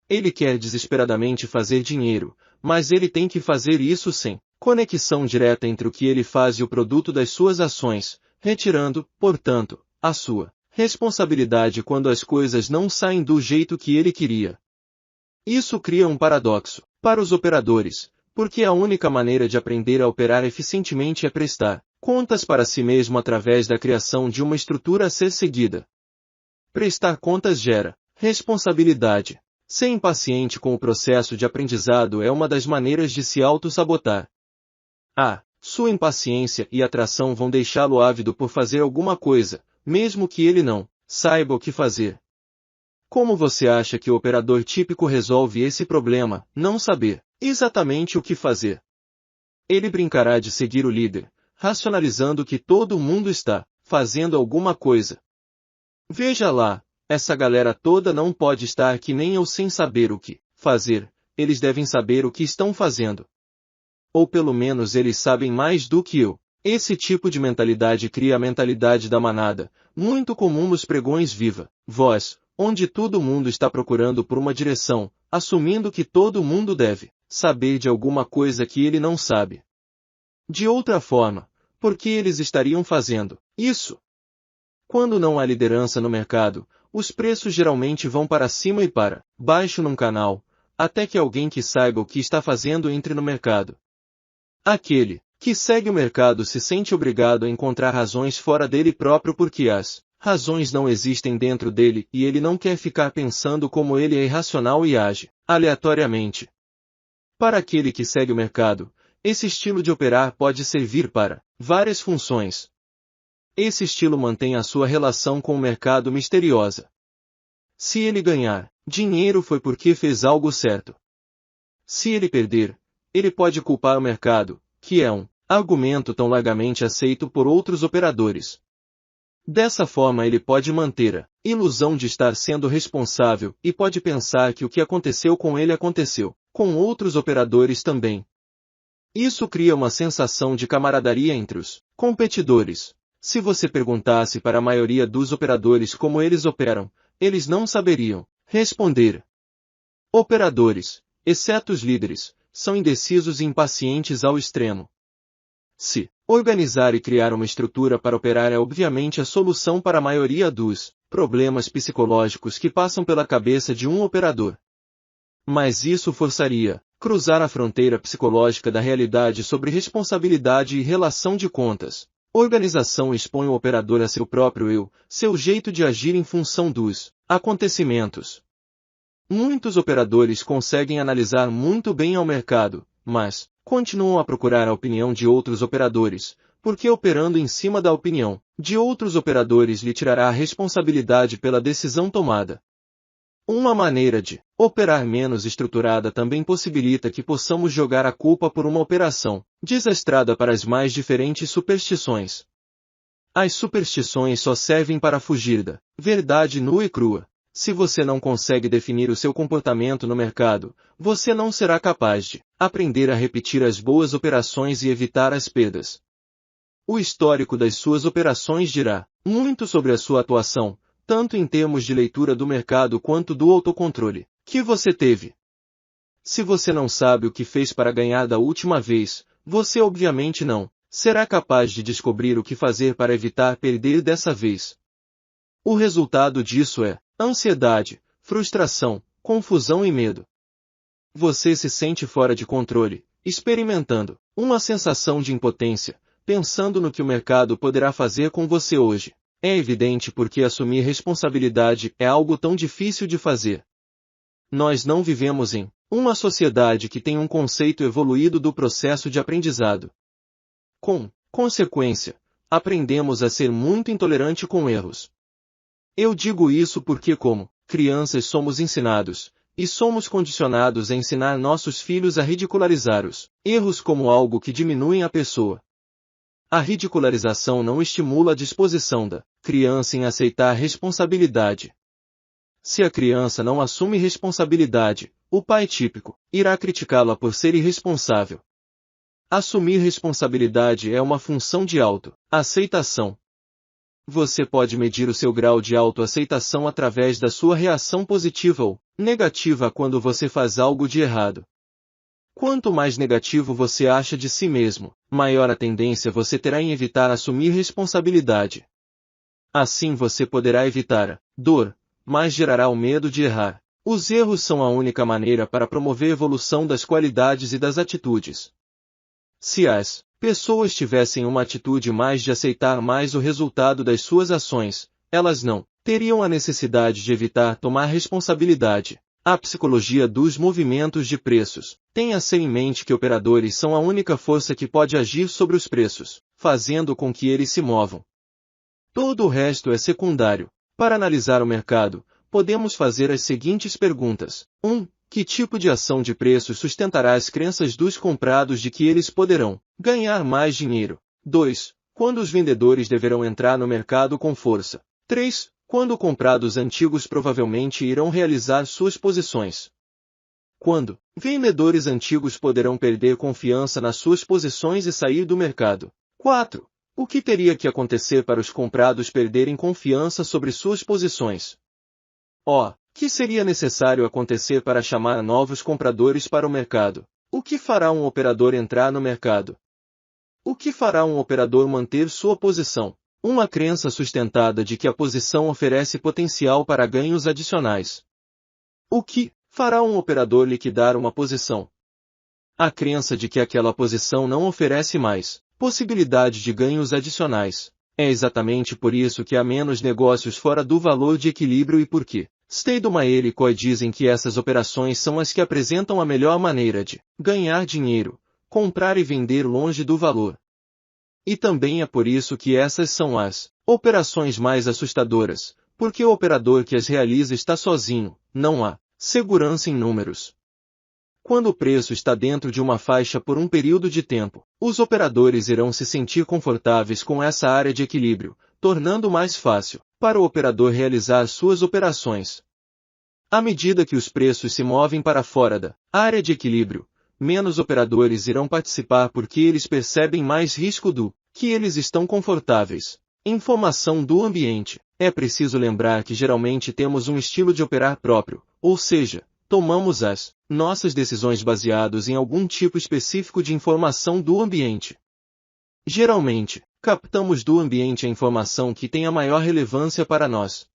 Ele quer desesperadamente fazer dinheiro, mas ele tem que fazer isso sem conexão direta entre o que ele faz e o produto das suas ações, retirando, portanto, a sua responsabilidade quando as coisas não saem do jeito que ele queria. Isso cria um paradoxo para os operadores, porque a única maneira de aprender a operar eficientemente é prestar contas para si mesmo através da criação de uma estrutura a ser seguida. Prestar contas gera responsabilidade. Ser impaciente com o processo de aprendizado é uma das maneiras de se auto-sabotar. Sua impaciência e atração vão deixá-lo ávido por fazer alguma coisa, mesmo que ele não saiba o que fazer. Como você acha que o operador típico resolve esse problema, não saber exatamente o que fazer? Ele brincará de seguir o líder, racionalizando que todo mundo está fazendo alguma coisa. Veja lá, essa galera toda não pode estar que nem eu sem saber o que fazer, eles devem saber o que estão fazendo. Ou pelo menos eles sabem mais do que eu. Esse tipo de mentalidade cria a mentalidade da manada, muito comum nos pregões viva voz, onde todo mundo está procurando por uma direção, assumindo que todo mundo deve saber de alguma coisa que ele não sabe. De outra forma, por que eles estariam fazendo isso? Quando não há liderança no mercado, os preços geralmente vão para cima e para baixo num canal, até que alguém que saiba o que está fazendo entre no mercado. Aquele que segue o mercado se sente obrigado a encontrar razões fora dele próprio porque as razões não existem dentro dele e ele não quer ficar pensando como ele é irracional e age aleatoriamente. Para aquele que segue o mercado, esse estilo de operar pode servir para várias funções. Esse estilo mantém a sua relação com o mercado misteriosa. Se ele ganhar dinheiro foi porque fez algo certo. Se ele perder, ele pode culpar o mercado, que é um argumento tão largamente aceito por outros operadores. Dessa forma ele pode manter a ilusão de estar sendo responsável e pode pensar que o que aconteceu com ele aconteceu com outros operadores também. Isso cria uma sensação de camaraderia entre os competidores. Se você perguntasse para a maioria dos operadores como eles operam, eles não saberiam responder. Operadores, exceto os líderes, são indecisos e impacientes ao extremo. Se organizar e criar uma estrutura para operar é obviamente a solução para a maioria dos problemas psicológicos que passam pela cabeça de um operador. Mas isso forçaria cruzar a fronteira psicológica da realidade sobre responsabilidade e relação de contas. Organização expõe o operador a seu próprio eu, seu jeito de agir em função dos acontecimentos. Muitos operadores conseguem analisar muito bem ao mercado, mas continuam a procurar a opinião de outros operadores, porque operando em cima da opinião de outros operadores lhe tirará a responsabilidade pela decisão tomada. Uma maneira de operar menos estruturada também possibilita que possamos jogar a culpa por uma operação desastrada para as mais diferentes superstições. As superstições só servem para fugir da verdade nua e crua. Se você não consegue definir o seu comportamento no mercado, você não será capaz de aprender a repetir as boas operações e evitar as perdas. O histórico das suas operações dirá muito sobre a sua atuação, tanto em termos de leitura do mercado quanto do autocontrole que você teve. Se você não sabe o que fez para ganhar da última vez, você obviamente não será capaz de descobrir o que fazer para evitar perder dessa vez. O resultado disso é ansiedade, frustração, confusão e medo. Você se sente fora de controle, experimentando uma sensação de impotência, pensando no que o mercado poderá fazer com você hoje. É evidente porque assumir responsabilidade é algo tão difícil de fazer. Nós não vivemos em uma sociedade que tem um conceito evoluído do processo de aprendizado. Com consequência, aprendemos a ser muito intolerante com erros. Eu digo isso porque como crianças somos ensinados, e somos condicionados a ensinar nossos filhos a ridicularizar os erros como algo que diminuem a pessoa. A ridicularização não estimula a disposição da criança em aceitar a responsabilidade. Se a criança não assume responsabilidade, o pai típico irá criticá-la por ser irresponsável. Assumir responsabilidade é uma função de autoaceitação. Você pode medir o seu grau de autoaceitação através da sua reação positiva ou negativa quando você faz algo de errado. Quanto mais negativo você acha de si mesmo, maior a tendência você terá em evitar assumir responsabilidade. Assim você poderá evitar a dor, mas gerará o medo de errar. Os erros são a única maneira para promover a evolução das qualidades e das atitudes. Se as pessoas tivessem uma atitude mais de aceitar mais o resultado das suas ações, elas não teriam a necessidade de evitar tomar responsabilidade. A psicologia dos movimentos de preços. Tenha em mente que operadores são a única força que pode agir sobre os preços, fazendo com que eles se movam. Todo o resto é secundário. Para analisar o mercado, podemos fazer as seguintes perguntas. 1. Que tipo de ação de preços sustentará as crenças dos comprados de que eles poderão ganhar mais dinheiro? 2. Quando os vendedores deverão entrar no mercado com força? 3. Quando comprados antigos provavelmente irão realizar suas posições? Quando vendedores antigos poderão perder confiança nas suas posições e sair do mercado? 4. O que teria que acontecer para os comprados perderem confiança sobre suas posições? Que seria necessário acontecer para chamar novos compradores para o mercado? O que fará um operador entrar no mercado? O que fará um operador manter sua posição? Uma crença sustentada de que a posição oferece potencial para ganhos adicionais. O que fará um operador liquidar uma posição? A crença de que aquela posição não oferece mais possibilidade de ganhos adicionais. É exatamente por isso que há menos negócios fora do valor de equilíbrio e por que Steinmeier e Coy dizem que essas operações são as que apresentam a melhor maneira de ganhar dinheiro, comprar e vender longe do valor. E também é por isso que essas são as operações mais assustadoras, porque o operador que as realiza está sozinho, não há segurança em números. Quando o preço está dentro de uma faixa por um período de tempo, os operadores irão se sentir confortáveis com essa área de equilíbrio, tornando mais fácil para o operador realizar suas operações. À medida que os preços se movem para fora da área de equilíbrio, menos operadores irão participar porque eles percebem mais risco do que eles estão confortáveis. Informação do ambiente. É preciso lembrar que geralmente temos um estilo de operar próprio, ou seja, tomamos as nossas decisões baseados em algum tipo específico de informação do ambiente. Geralmente, captamos do ambiente a informação que tem a maior relevância para nós.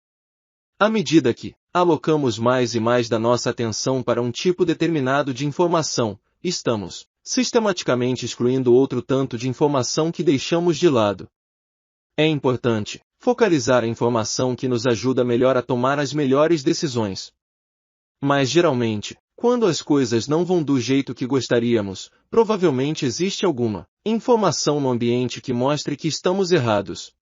À medida que alocamos mais e mais da nossa atenção para um tipo determinado de informação, estamos sistematicamente excluindo outro tanto de informação que deixamos de lado. É importante focalizar a informação que nos ajuda melhor a tomar as melhores decisões. Mas geralmente, quando as coisas não vão do jeito que gostaríamos, provavelmente existe alguma informação no ambiente que mostre que estamos errados.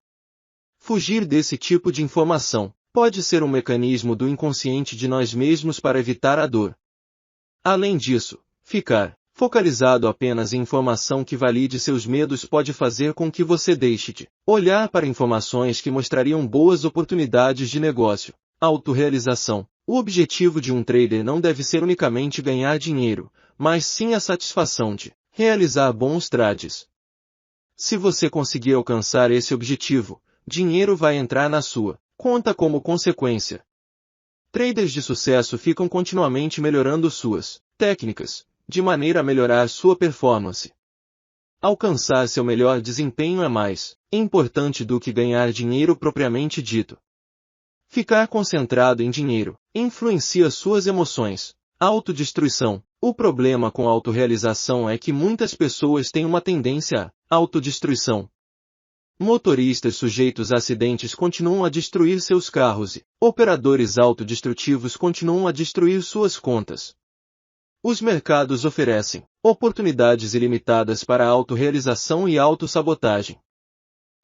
Fugir desse tipo de informação pode ser um mecanismo do inconsciente de nós mesmos para evitar a dor. Além disso, ficar focalizado apenas em informação que valide seus medos pode fazer com que você deixe de olhar para informações que mostrariam boas oportunidades de negócio. Autorrealização. O objetivo de um trader não deve ser unicamente ganhar dinheiro, mas sim a satisfação de realizar bons trades. Se você conseguir alcançar esse objetivo, dinheiro vai entrar na sua conta como consequência. Traders de sucesso ficam continuamente melhorando suas técnicas, de maneira a melhorar sua performance. Alcançar seu melhor desempenho é mais importante do que ganhar dinheiro propriamente dito. Ficar concentrado em dinheiro influencia suas emoções. Autodestruição. O problema com a autorrealização é que muitas pessoas têm uma tendência à autodestruição. Motoristas sujeitos a acidentes continuam a destruir seus carros e operadores autodestrutivos continuam a destruir suas contas. Os mercados oferecem oportunidades ilimitadas para a autorrealização e autossabotagem.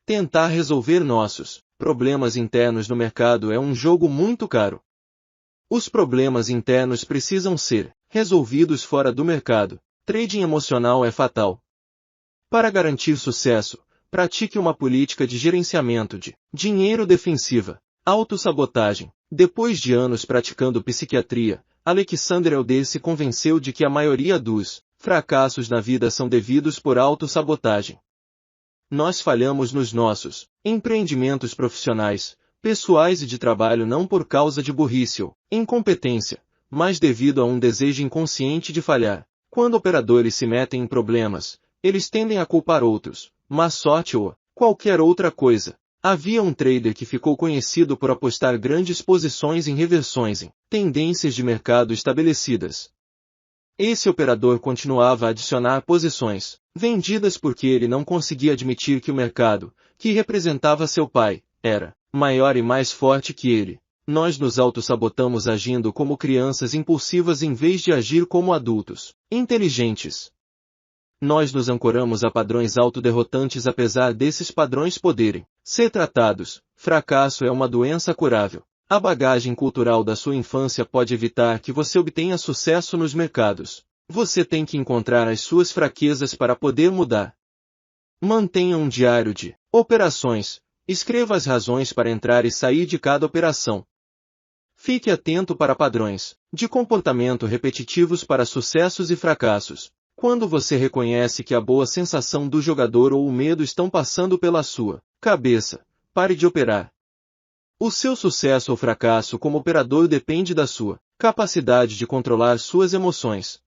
Tentar resolver nossos problemas internos no mercado é um jogo muito caro. Os problemas internos precisam ser resolvidos fora do mercado. Trading emocional é fatal. Para garantir sucesso, pratique uma política de gerenciamento de dinheiro defensiva. Autossabotagem. Depois de anos praticando psiquiatria, Alexander Elder se convenceu de que a maioria dos fracassos na vida são devidos por autossabotagem. Nós falhamos nos nossos empreendimentos profissionais, pessoais e de trabalho não por causa de burrice ou incompetência, mas devido a um desejo inconsciente de falhar. Quando operadores se metem em problemas, eles tendem a culpar outros, má sorte ou qualquer outra coisa. Havia um trader que ficou conhecido por apostar grandes posições em reversões em tendências de mercado estabelecidas. Esse operador continuava a adicionar posições vendidas porque ele não conseguia admitir que o mercado, que representava seu pai, era maior e mais forte que ele. Nós nos autossabotamos agindo como crianças impulsivas em vez de agir como adultos inteligentes. Nós nos ancoramos a padrões autoderrotantes apesar desses padrões poderem ser tratados. Fracasso é uma doença curável. A bagagem cultural da sua infância pode evitar que você obtenha sucesso nos mercados. Você tem que encontrar as suas fraquezas para poder mudar. Mantenha um diário de operações. Escreva as razões para entrar e sair de cada operação. Fique atento para padrões de comportamento repetitivos para sucessos e fracassos. Quando você reconhece que a boa sensação do jogador ou o medo estão passando pela sua cabeça, pare de operar. O seu sucesso ou fracasso como operador depende da sua capacidade de controlar suas emoções.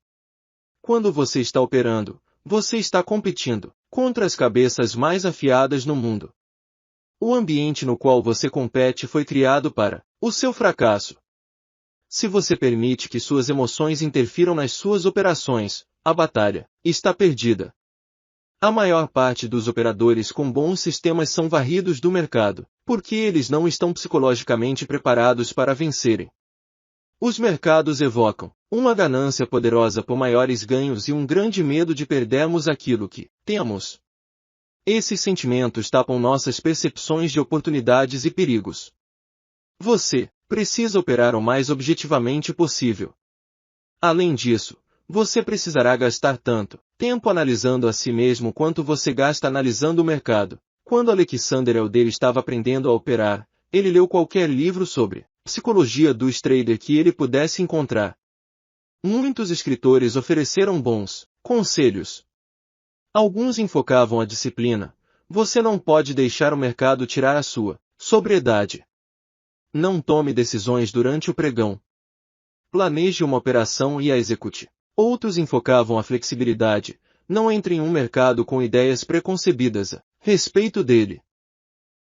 Quando você está operando, você está competindo contra as cabeças mais afiadas no mundo. O ambiente no qual você compete foi criado para o seu fracasso. Se você permite que suas emoções interfiram nas suas operações, a batalha está perdida. A maior parte dos operadores com bons sistemas são varridos do mercado, porque eles não estão psicologicamente preparados para vencerem. Os mercados evocam uma ganância poderosa por maiores ganhos e um grande medo de perdermos aquilo que temos. Esses sentimentos tapam nossas percepções de oportunidades e perigos. Você precisa operar o mais objetivamente possível. Além disso, você precisará gastar tanto tempo analisando a si mesmo quanto você gasta analisando o mercado. Quando Alexander Elder estava aprendendo a operar, ele leu qualquer livro sobre psicologia dos traders que ele pudesse encontrar. Muitos escritores ofereceram bons conselhos. Alguns enfocavam a disciplina. Você não pode deixar o mercado tirar a sua sobriedade. Não tome decisões durante o pregão. Planeje uma operação e a execute. Outros enfocavam a flexibilidade. Não entre em um mercado com ideias preconcebidas a respeito dele.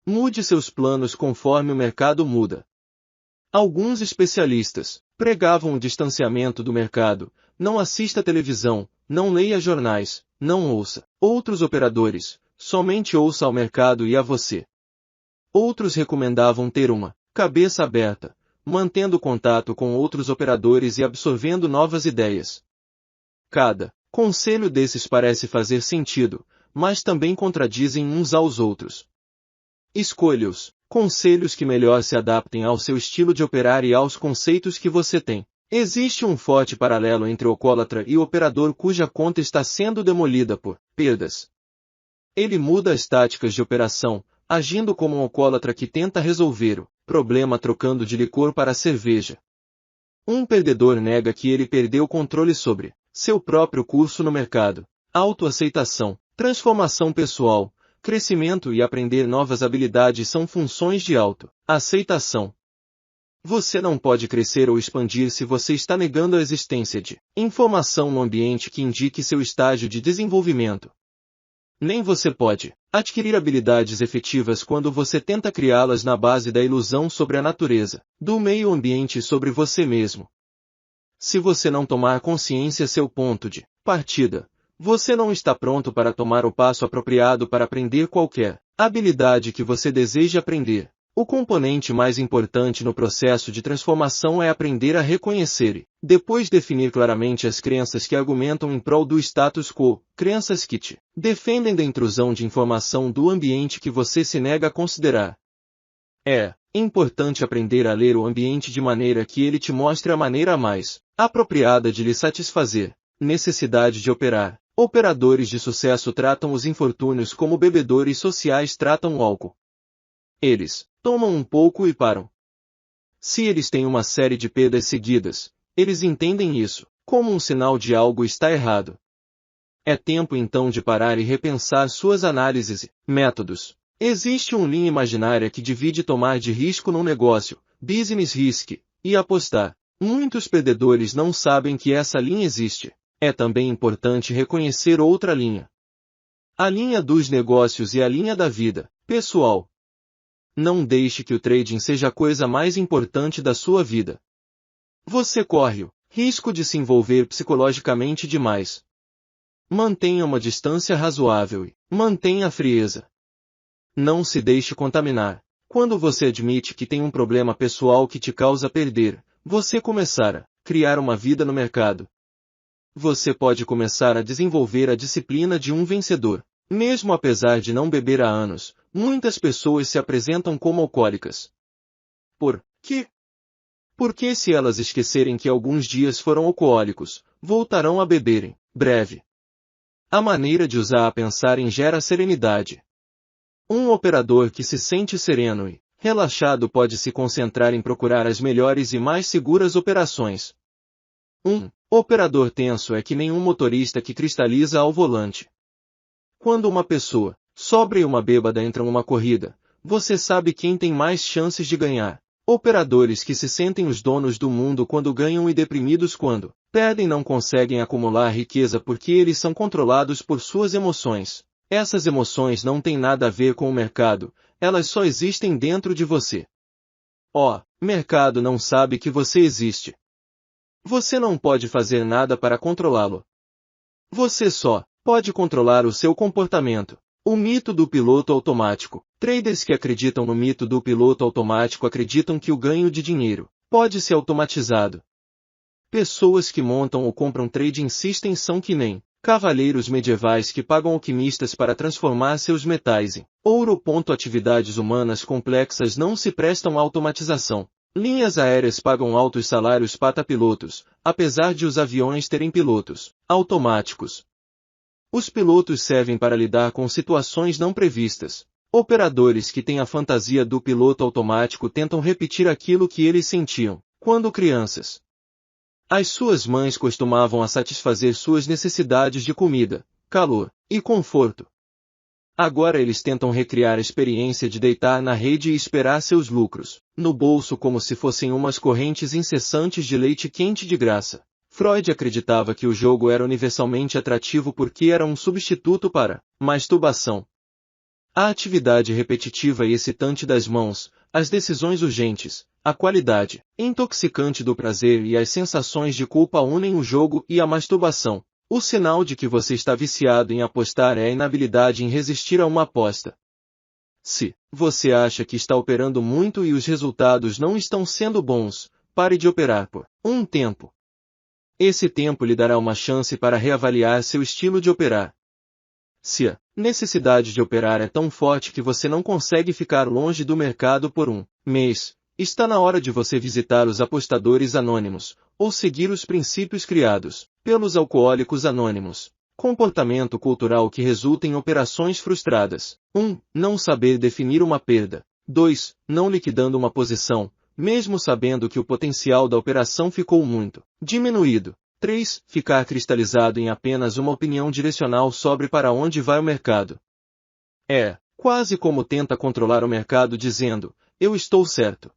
Mude seus planos conforme o mercado muda. Alguns especialistas pregavam o distanciamento do mercado. Não assista televisão, não leia jornais, não ouça outros operadores, somente ouça ao mercado e a você. Outros recomendavam ter uma cabeça aberta, mantendo contato com outros operadores e absorvendo novas ideias. Cada conselho desses parece fazer sentido, mas também contradizem uns aos outros. Escolha os conselhos que melhor se adaptem ao seu estilo de operar e aos conceitos que você tem. Existe um forte paralelo entre o alcoólatra e o operador cuja conta está sendo demolida por perdas. Ele muda as táticas de operação, agindo como um alcoólatra que tenta resolver o problema trocando de licor para cerveja. Um perdedor nega que ele perdeu o controle sobre seu próprio curso no mercado. Autoaceitação, transformação pessoal, crescimento e aprender novas habilidades são funções de autoaceitação. Você não pode crescer ou expandir se você está negando a existência de informação no ambiente que indique seu estágio de desenvolvimento. Nem você pode adquirir habilidades efetivas quando você tenta criá-las na base da ilusão sobre a natureza, do meio ambiente e sobre você mesmo. Se você não tomar consciência seu ponto de partida, você não está pronto para tomar o passo apropriado para aprender qualquer habilidade que você deseja aprender. O componente mais importante no processo de transformação é aprender a reconhecer e, depois definir claramente as crenças que argumentam em prol do status quo, crenças que te defendem da intrusão de informação do ambiente que você se nega a considerar. É importante aprender a ler o ambiente de maneira que ele te mostre a maneira mais apropriada de lhe satisfazer. Necessidade de operar. Operadores de sucesso tratam os infortúnios como bebedores sociais tratam o álcool. Eles tomam um pouco e param. Se eles têm uma série de perdas seguidas, eles entendem isso como um sinal de algo está errado. É tempo então de parar e repensar suas análises e métodos. Existe uma linha imaginária que divide tomar de risco num negócio, business risk, e apostar. Muitos perdedores não sabem que essa linha existe. É também importante reconhecer outra linha. A linha dos negócios e a linha da vida pessoal. Não deixe que o trading seja a coisa mais importante da sua vida. Você corre o risco de se envolver psicologicamente demais. Mantenha uma distância razoável e mantenha a frieza. Não se deixe contaminar. Quando você admite que tem um problema pessoal que te causa perder, você começar a criar uma vida no mercado. Você pode começar a desenvolver a disciplina de um vencedor. Mesmo apesar de não beber há anos, muitas pessoas se apresentam como alcoólicas. Por quê? Porque se elas esquecerem que alguns dias foram alcoólicos, voltarão a beber em breve. A maneira de usar a pensarem gera serenidade. Um operador que se sente sereno e relaxado pode se concentrar em procurar as melhores e mais seguras operações. Um operador tenso é que nenhum motorista que cristaliza ao volante. Quando uma pessoa, sóbria e uma bêbada entram numa corrida, você sabe quem tem mais chances de ganhar. Operadores que se sentem os donos do mundo quando ganham e deprimidos quando perdem não conseguem acumular riqueza porque eles são controlados por suas emoções. Essas emoções não têm nada a ver com o mercado, elas só existem dentro de você. Mercado não sabe que você existe. Você não pode fazer nada para controlá-lo. Você só pode controlar o seu comportamento. O mito do piloto automático. Traders que acreditam no mito do piloto automático acreditam que o ganho de dinheiro pode ser automatizado. Pessoas que montam ou compram trading systems são que nem cavaleiros medievais que pagam alquimistas para transformar seus metais em ouro. Atividades humanas complexas não se prestam à automatização. Linhas aéreas pagam altos salários para pilotos, apesar de os aviões terem pilotos automáticos. Os pilotos servem para lidar com situações não previstas. Operadores que têm a fantasia do piloto automático tentam repetir aquilo que eles sentiam quando crianças. As suas mães costumavam a satisfazer suas necessidades de comida, calor e conforto. Agora eles tentam recriar a experiência de deitar na rede e esperar seus lucros no bolso como se fossem umas correntes incessantes de leite quente de graça. Freud acreditava que o jogo era universalmente atrativo porque era um substituto para masturbação. A atividade repetitiva e excitante das mãos, as decisões urgentes, a qualidade intoxicante do prazer e as sensações de culpa unem o jogo e a masturbação. O sinal de que você está viciado em apostar é a inabilidade em resistir a uma aposta. Se você acha que está operando muito e os resultados não estão sendo bons, pare de operar por um tempo. Esse tempo lhe dará uma chance para reavaliar seu estilo de operar. Se a necessidade de operar é tão forte que você não consegue ficar longe do mercado por um mês, está na hora de você visitar os apostadores anônimos, ou seguir os princípios criados pelos alcoólicos anônimos. Comportamento cultural que resulta em operações frustradas. 1. Não saber definir uma perda. 2. Não liquidando uma posição, mesmo sabendo que o potencial da operação ficou muito diminuído. 3. Ficar cristalizado em apenas uma opinião direcional sobre para onde vai o mercado. É quase como tenta controlar o mercado dizendo, eu estou certo.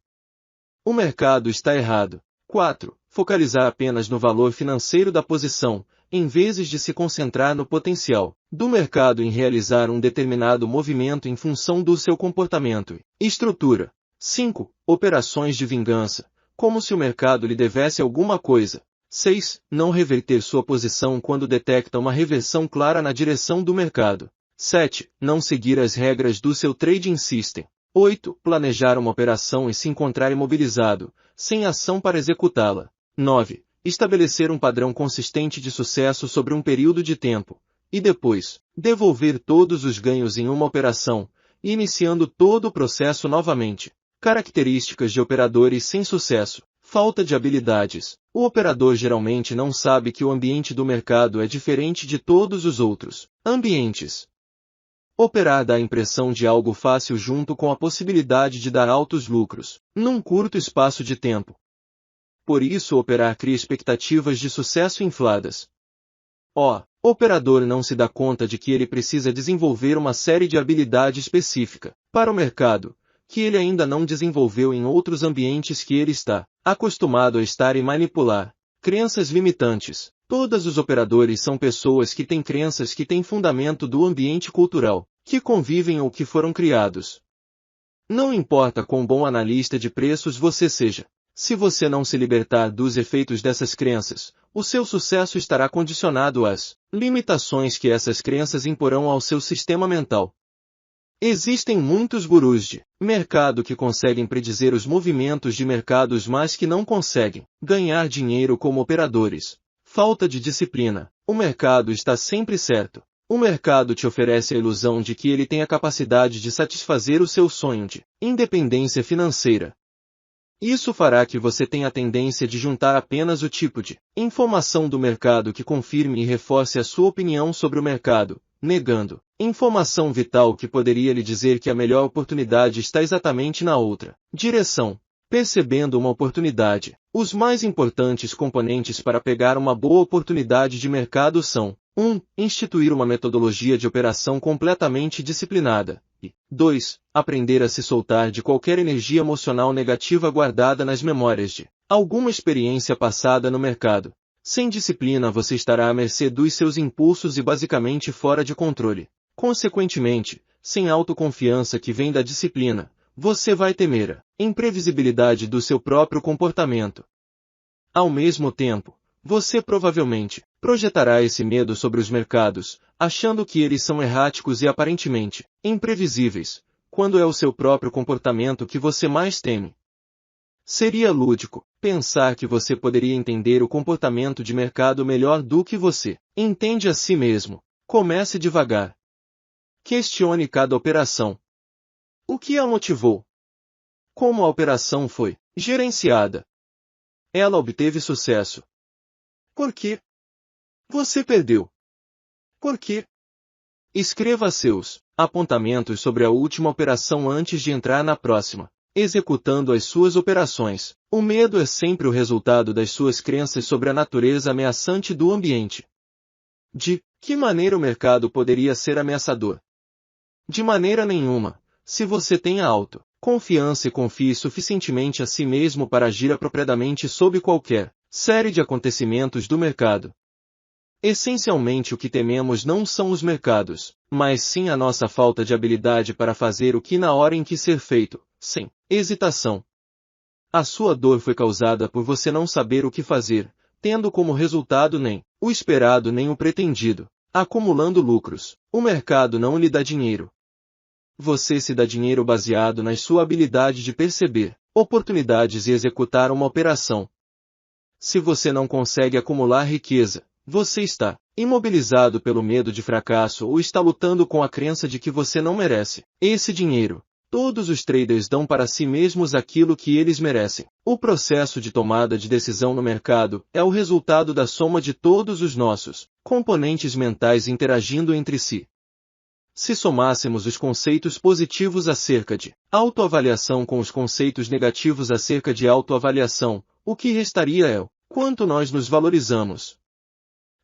O mercado está errado. 4. Focalizar apenas no valor financeiro da posição, em vez de se concentrar no potencial do mercado em realizar um determinado movimento em função do seu comportamento e estrutura. 5. Operações de vingança, como se o mercado lhe devesse alguma coisa. 6. Não reverter sua posição quando detecta uma reversão clara na direção do mercado. 7. Não seguir as regras do seu trading system. 8. Planejar uma operação e se encontrar imobilizado, sem ação para executá-la. 9. Estabelecer um padrão consistente de sucesso sobre um período de tempo, e depois, devolver todos os ganhos em uma operação, iniciando todo o processo novamente. Características de operadores sem sucesso. Falta de habilidades. O operador geralmente não sabe que o ambiente do mercado é diferente de todos os outros ambientes. Operar dá a impressão de algo fácil junto com a possibilidade de dar altos lucros, num curto espaço de tempo. Por isso operar cria expectativas de sucesso infladas. O operador não se dá conta de que ele precisa desenvolver uma série de habilidade específica para o mercado, que ele ainda não desenvolveu em outros ambientes que ele está acostumado a estar e manipular. Crenças limitantes. Todos os operadores são pessoas que têm crenças que têm fundamento do ambiente cultural, que convivem ou que foram criados. Não importa quão bom analista de preços você seja, se você não se libertar dos efeitos dessas crenças, o seu sucesso estará condicionado às limitações que essas crenças imporão ao seu sistema mental. Existem muitos gurus de mercado que conseguem predizer os movimentos de mercados, mas que não conseguem ganhar dinheiro como operadores. Falta de disciplina. O mercado está sempre certo. O mercado te oferece a ilusão de que ele tem a capacidade de satisfazer o seu sonho de independência financeira. Isso fará que você tenha a tendência de juntar apenas o tipo de informação do mercado que confirme e reforce a sua opinião sobre o mercado, negando informação vital que poderia lhe dizer que a melhor oportunidade está exatamente na outra direção. Percebendo uma oportunidade. Os mais importantes componentes para pegar uma boa oportunidade de mercado são 1. Instituir uma metodologia de operação completamente disciplinada. E 2. Aprender a se soltar de qualquer energia emocional negativa guardada nas memórias de alguma experiência passada no mercado. Sem disciplina você estará à mercê dos seus impulsos e basicamente fora de controle. Consequentemente, sem autoconfiança que vem da disciplina, você vai temer a imprevisibilidade do seu próprio comportamento. Ao mesmo tempo, você provavelmente projetará esse medo sobre os mercados, achando que eles são erráticos e aparentemente imprevisíveis, quando é o seu próprio comportamento que você mais teme. Seria lúdico pensar que você poderia entender o comportamento de mercado melhor do que você entende a si mesmo. Comece devagar. Questione cada operação. O que a motivou? Como a operação foi gerenciada? Ela obteve sucesso. Por quê? Você perdeu. Por quê? Escreva seus apontamentos sobre a última operação antes de entrar na próxima. Executando as suas operações. O medo é sempre o resultado das suas crenças sobre a natureza ameaçante do ambiente. De que maneira o mercado poderia ser ameaçador? De maneira nenhuma. Se você tem autoconfiança e confie suficientemente a si mesmo para agir apropriadamente sob qualquer série de acontecimentos do mercado. Essencialmente o que tememos não são os mercados, mas sim a nossa falta de habilidade para fazer o que na hora em que ser feito, sem hesitação. A sua dor foi causada por você não saber o que fazer, tendo como resultado nem o esperado nem o pretendido, acumulando lucros. O mercado não lhe dá dinheiro. Você se dá dinheiro baseado na sua habilidade de perceber oportunidades e executar uma operação. Se você não consegue acumular riqueza, você está imobilizado pelo medo de fracasso ou está lutando com a crença de que você não merece esse dinheiro. Todos os traders dão para si mesmos aquilo que eles merecem. O processo de tomada de decisão no mercado é o resultado da soma de todos os nossos componentes mentais interagindo entre si. Se somássemos os conceitos positivos acerca de autoavaliação com os conceitos negativos acerca de autoavaliação, o que restaria é o quanto nós nos valorizamos.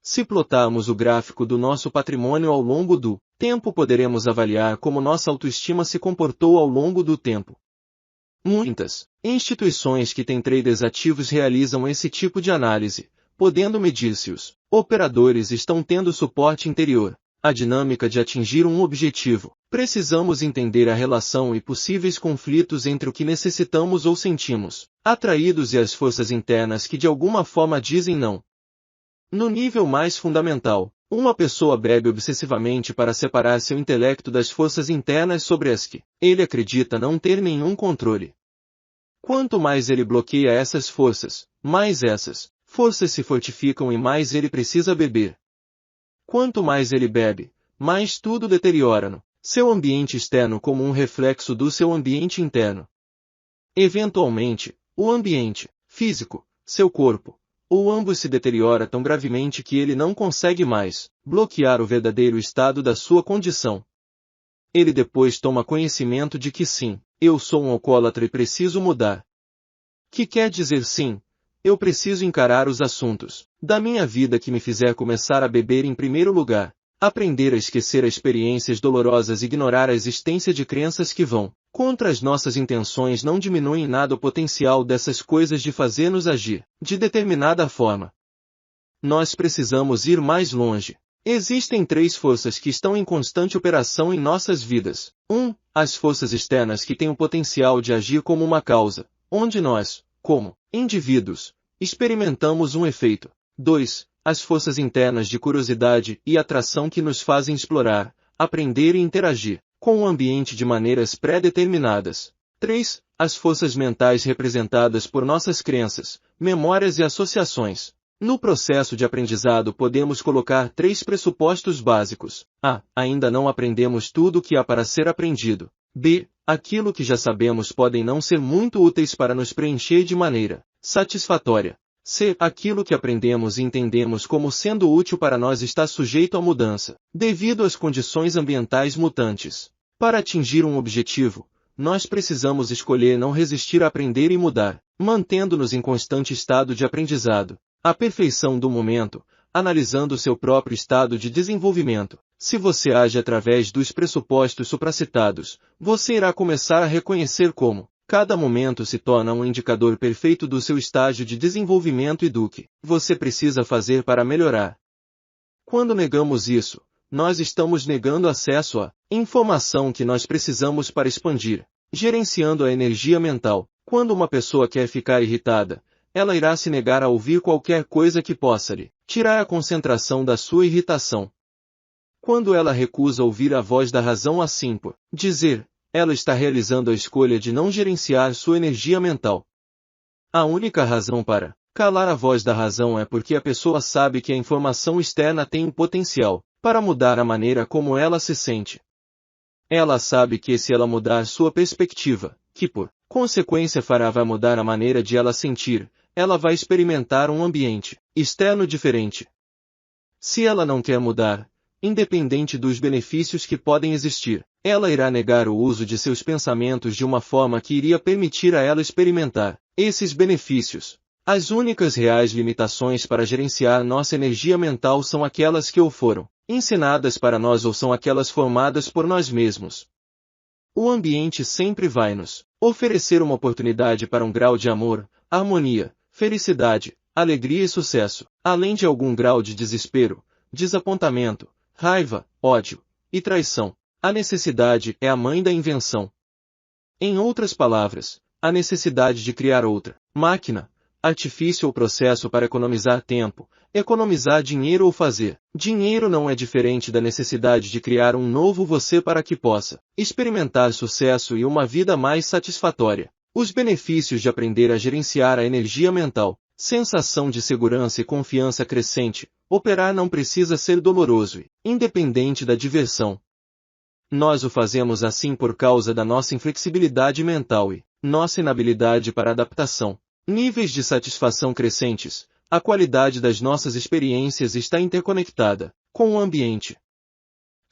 Se plotarmos o gráfico do nosso patrimônio ao longo do tempo, poderemos avaliar como nossa autoestima se comportou ao longo do tempo. Muitas instituições que têm traders ativos realizam esse tipo de análise, podendo medir se os operadores estão tendo suporte interior, a dinâmica de atingir um objetivo. Precisamos entender a relação e possíveis conflitos entre o que necessitamos ou sentimos atraídos e as forças internas que de alguma forma dizem não. No nível mais fundamental, uma pessoa bebe obsessivamente para separar seu intelecto das forças internas sobre as que ele acredita não ter nenhum controle. Quanto mais ele bloqueia essas forças, mais essas forças se fortificam e mais ele precisa beber. Quanto mais ele bebe, mais tudo deteriora-no seu ambiente externo como um reflexo do seu ambiente interno. Eventualmente, o ambiente físico, seu corpo, ou ambos se deteriora tão gravemente que ele não consegue mais bloquear o verdadeiro estado da sua condição. Ele depois toma conhecimento de que sim, eu sou um alcoólatra e preciso mudar. Que quer dizer sim, eu preciso encarar os assuntos da minha vida que me fizer começar a beber em primeiro lugar, aprender a esquecer as experiências dolorosas e ignorar a existência de crenças que vão contra as nossas intenções não diminuem em nada o potencial dessas coisas de fazer-nos agir de determinada forma. Nós precisamos ir mais longe. Existem 3 forças que estão em constante operação em nossas vidas. 1. As forças externas que têm o potencial de agir como uma causa, onde nós, como indivíduos, experimentamos um efeito. 2. As forças internas de curiosidade e atração que nos fazem explorar, aprender e interagir com o ambiente de maneiras pré-determinadas. 3. As forças mentais representadas por nossas crenças, memórias e associações. No processo de aprendizado podemos colocar 3 pressupostos básicos. A. Ainda não aprendemos tudo o que há para ser aprendido. B. Aquilo que já sabemos podem não ser muito úteis para nos preencher de maneira satisfatória. C. Aquilo que aprendemos e entendemos como sendo útil para nós está sujeito à mudança, devido às condições ambientais mutantes. Para atingir um objetivo, nós precisamos escolher não resistir a aprender e mudar, mantendo-nos em constante estado de aprendizado. A perfeição do momento, analisando seu próprio estado de desenvolvimento. Se você age através dos pressupostos supracitados, você irá começar a reconhecer como cada momento se torna um indicador perfeito do seu estágio de desenvolvimento e do que você precisa fazer para melhorar. Quando negamos isso, nós estamos negando acesso à informação que nós precisamos para expandir, gerenciando a energia mental. Quando uma pessoa quer ficar irritada, ela irá se negar a ouvir qualquer coisa que possa lhe tirar a concentração da sua irritação. Quando ela recusa ouvir a voz da razão assim por dizer, ela está realizando a escolha de não gerenciar sua energia mental. A única razão para calar a voz da razão é porque a pessoa sabe que a informação externa tem o potencial para mudar a maneira como ela se sente. Ela sabe que se ela mudar sua perspectiva, que por consequência vai mudar a maneira de ela sentir, ela vai experimentar um ambiente externo diferente. Se ela não quer mudar, independente dos benefícios que podem existir, ela irá negar o uso de seus pensamentos de uma forma que iria permitir a ela experimentar esses benefícios. As únicas reais limitações para gerenciar nossa energia mental são aquelas que ou foram ensinadas para nós ou são aquelas formadas por nós mesmos. O ambiente sempre vai nos oferecer uma oportunidade para um grau de amor, harmonia, felicidade, alegria e sucesso, além de algum grau de desespero, desapontamento, raiva, ódio e traição. A necessidade é a mãe da invenção. Em outras palavras, a necessidade de criar outra máquina, artifício ou processo para economizar tempo, economizar dinheiro ou fazer dinheiro não é diferente da necessidade de criar um novo você para que possa experimentar sucesso e uma vida mais satisfatória. Os benefícios de aprender a gerenciar a energia mental, sensação de segurança e confiança crescente, operar não precisa ser doloroso e independente da diversão. Nós o fazemos assim por causa da nossa inflexibilidade mental e nossa inabilidade para adaptação. Níveis de satisfação crescentes, a qualidade das nossas experiências está interconectada com o ambiente.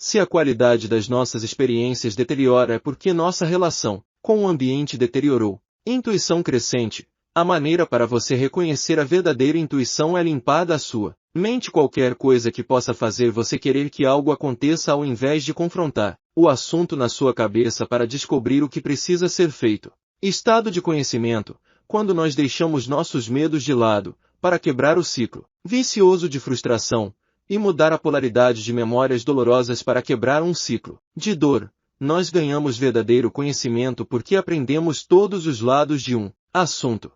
Se a qualidade das nossas experiências deteriora é porque nossa relação com o ambiente deteriorou. Intuição crescente. A maneira para você reconhecer a verdadeira intuição é limpar da sua mente qualquer coisa que possa fazer você querer que algo aconteça ao invés de confrontar o assunto na sua cabeça para descobrir o que precisa ser feito. Estado de conhecimento. Quando nós deixamos nossos medos de lado, para quebrar o ciclo vicioso de frustração, e mudar a polaridade de memórias dolorosas para quebrar um ciclo de dor, nós ganhamos verdadeiro conhecimento porque aprendemos todos os lados de um assunto.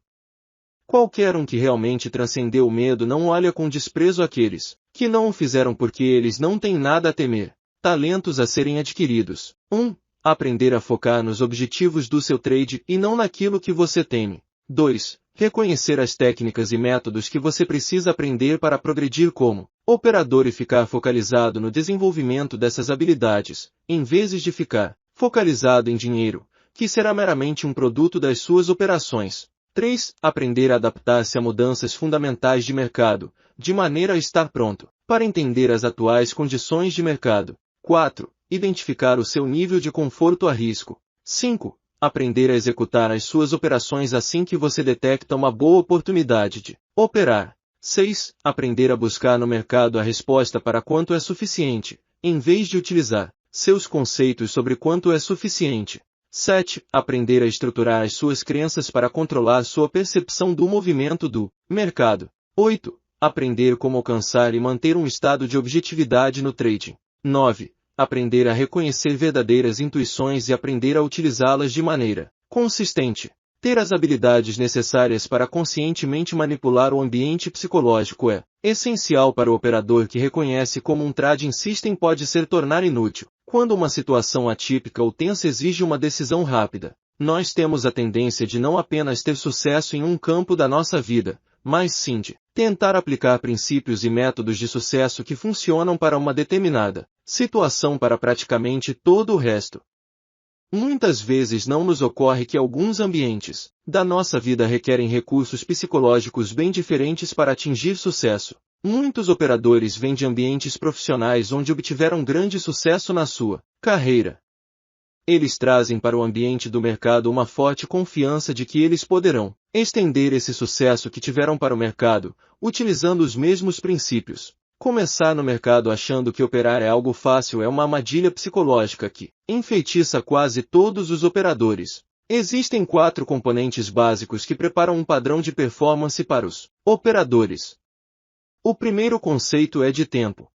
Qualquer um que realmente transcendeu o medo não olha com desprezo aqueles que não o fizeram porque eles não têm nada a temer. Talentos a serem adquiridos. 1. Aprender a focar nos objetivos do seu trade e não naquilo que você teme. 2. Reconhecer as técnicas e métodos que você precisa aprender para progredir como operador e ficar focalizado no desenvolvimento dessas habilidades, em vez de ficar focalizado em dinheiro, que será meramente um produto das suas operações. 3. Aprender a adaptar-se a mudanças fundamentais de mercado, de maneira a estar pronto para entender as atuais condições de mercado. 4. Identificar o seu nível de conforto a risco. 5. Aprender a executar as suas operações assim que você detecta uma boa oportunidade de operar. 6. Aprender a buscar no mercado a resposta para quanto é suficiente, em vez de utilizar seus conceitos sobre quanto é suficiente. 7. Aprender a estruturar as suas crenças para controlar sua percepção do movimento do mercado. 8. Aprender como alcançar e manter um estado de objetividade no trading. 9. Aprender a reconhecer verdadeiras intuições e aprender a utilizá-las de maneira consistente. Ter as habilidades necessárias para conscientemente manipular o ambiente psicológico é essencial para o operador que reconhece como um trading system pode ser tornar inútil. Quando uma situação atípica ou tensa exige uma decisão rápida, nós temos a tendência de não apenas ter sucesso em um campo da nossa vida, mas sim de tentar aplicar princípios e métodos de sucesso que funcionam para uma determinada situação para praticamente todo o resto. Muitas vezes não nos ocorre que alguns ambientes da nossa vida requerem recursos psicológicos bem diferentes para atingir sucesso. Muitos operadores vêm de ambientes profissionais onde obtiveram grande sucesso na sua carreira. Eles trazem para o ambiente do mercado uma forte confiança de que eles poderão estender esse sucesso que tiveram para o mercado, utilizando os mesmos princípios. Começar no mercado achando que operar é algo fácil é uma armadilha psicológica que enfeitiça quase todos os operadores. Existem 4 componentes básicos que preparam um padrão de performance para os operadores. O primeiro conceito é de tempo.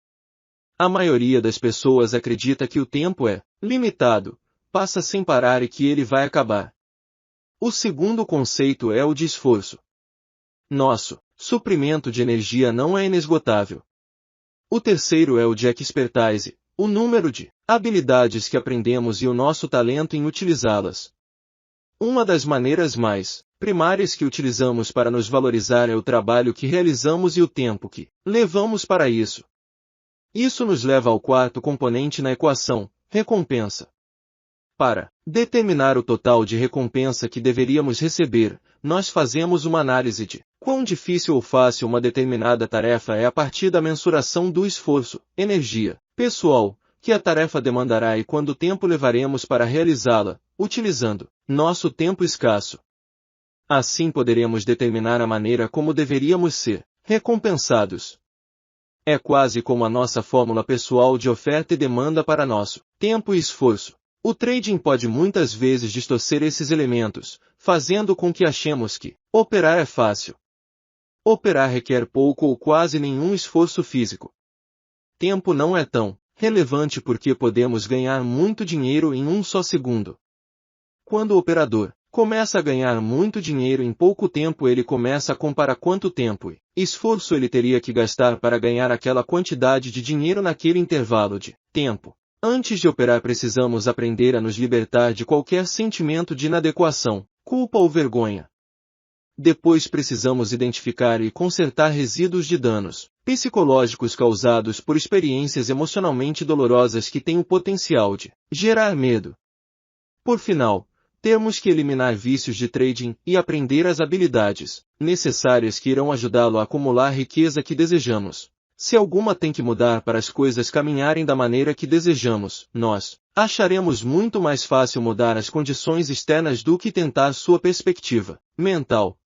A maioria das pessoas acredita que o tempo é limitado, passa sem parar e que ele vai acabar. O segundo conceito é o de esforço. Nosso suprimento de energia não é inesgotável. O terceiro é o de expertise, o número de habilidades que aprendemos e o nosso talento em utilizá-las. Uma das maneiras mais primárias que utilizamos para nos valorizar é o trabalho que realizamos e o tempo que levamos para isso. Isso nos leva ao quarto componente na equação, recompensa. Para determinar o total de recompensa que deveríamos receber, nós fazemos uma análise de quão difícil ou fácil uma determinada tarefa é a partir da mensuração do esforço, energia, pessoal, que a tarefa demandará e quanto tempo levaremos para realizá-la, utilizando nosso tempo escasso. Assim poderemos determinar a maneira como deveríamos ser recompensados. É quase como a nossa fórmula pessoal de oferta e demanda para nosso tempo e esforço. O trading pode muitas vezes distorcer esses elementos, fazendo com que achemos que operar é fácil. Operar requer pouco ou quase nenhum esforço físico. Tempo não é tão relevante porque podemos ganhar muito dinheiro em um só segundo. Quando o operador começa a ganhar muito dinheiro em pouco tempo, ele começa a comparar quanto tempo e esforço ele teria que gastar para ganhar aquela quantidade de dinheiro naquele intervalo de tempo. Antes de operar precisamos aprender a nos libertar de qualquer sentimento de inadequação, culpa ou vergonha. Depois precisamos identificar e consertar resíduos de danos psicológicos causados por experiências emocionalmente dolorosas que têm o potencial de gerar medo. Por final, temos que eliminar vícios de trading e aprender as habilidades necessárias que irão ajudá-lo a acumular a riqueza que desejamos. Se alguma tem que mudar para as coisas caminharem da maneira que desejamos, nós acharemos muito mais fácil mudar as condições externas do que tentar sua perspectiva mental.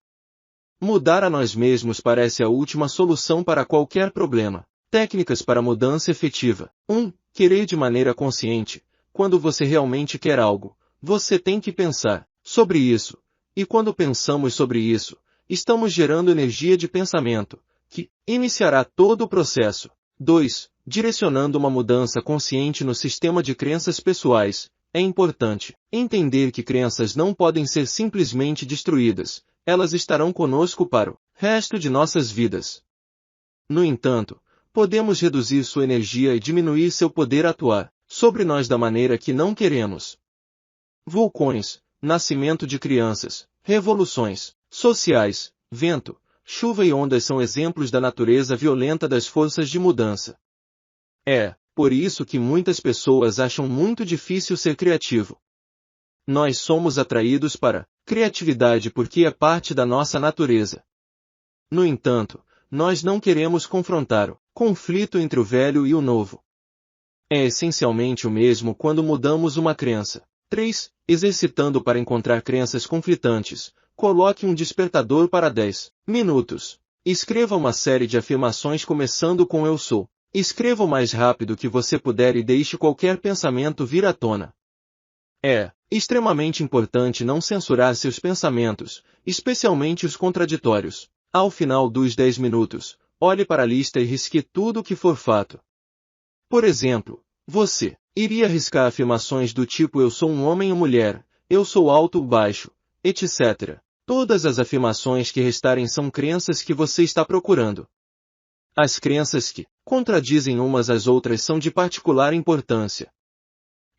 Mudar a nós mesmos parece a última solução para qualquer problema. Técnicas para mudança efetiva. 1. Querer de maneira consciente. Quando você realmente quer algo, você tem que pensar sobre isso. E quando pensamos sobre isso, estamos gerando energia de pensamento, que iniciará todo o processo. 2. Direcionando uma mudança consciente no sistema de crenças pessoais. É importante entender que crenças não podem ser simplesmente destruídas, elas estarão conosco para o resto de nossas vidas. No entanto, podemos reduzir sua energia e diminuir seu poder atuar sobre nós da maneira que não queremos. Vulcões, nascimento de crianças, revoluções sociais, vento, chuva e ondas são exemplos da natureza violenta das forças de mudança. É por isso que muitas pessoas acham muito difícil ser criativo. Nós somos atraídos para criatividade porque é parte da nossa natureza. No entanto, nós não queremos confrontar o conflito entre o velho e o novo. É essencialmente o mesmo quando mudamos uma crença. 3. Exercitando para encontrar crenças conflitantes. Coloque um despertador para 10 minutos. Escreva uma série de afirmações começando com eu sou. Escreva o mais rápido que você puder e deixe qualquer pensamento vir à tona. É extremamente importante não censurar seus pensamentos, especialmente os contraditórios. Ao final dos 10 minutos, olhe para a lista e risque tudo o que for fato. Por exemplo, você iria riscar afirmações do tipo eu sou um homem ou mulher, eu sou alto ou baixo, etc. Todas as afirmações que restarem são crenças que você está procurando. As crenças que contradizem umas às outras são de particular importância.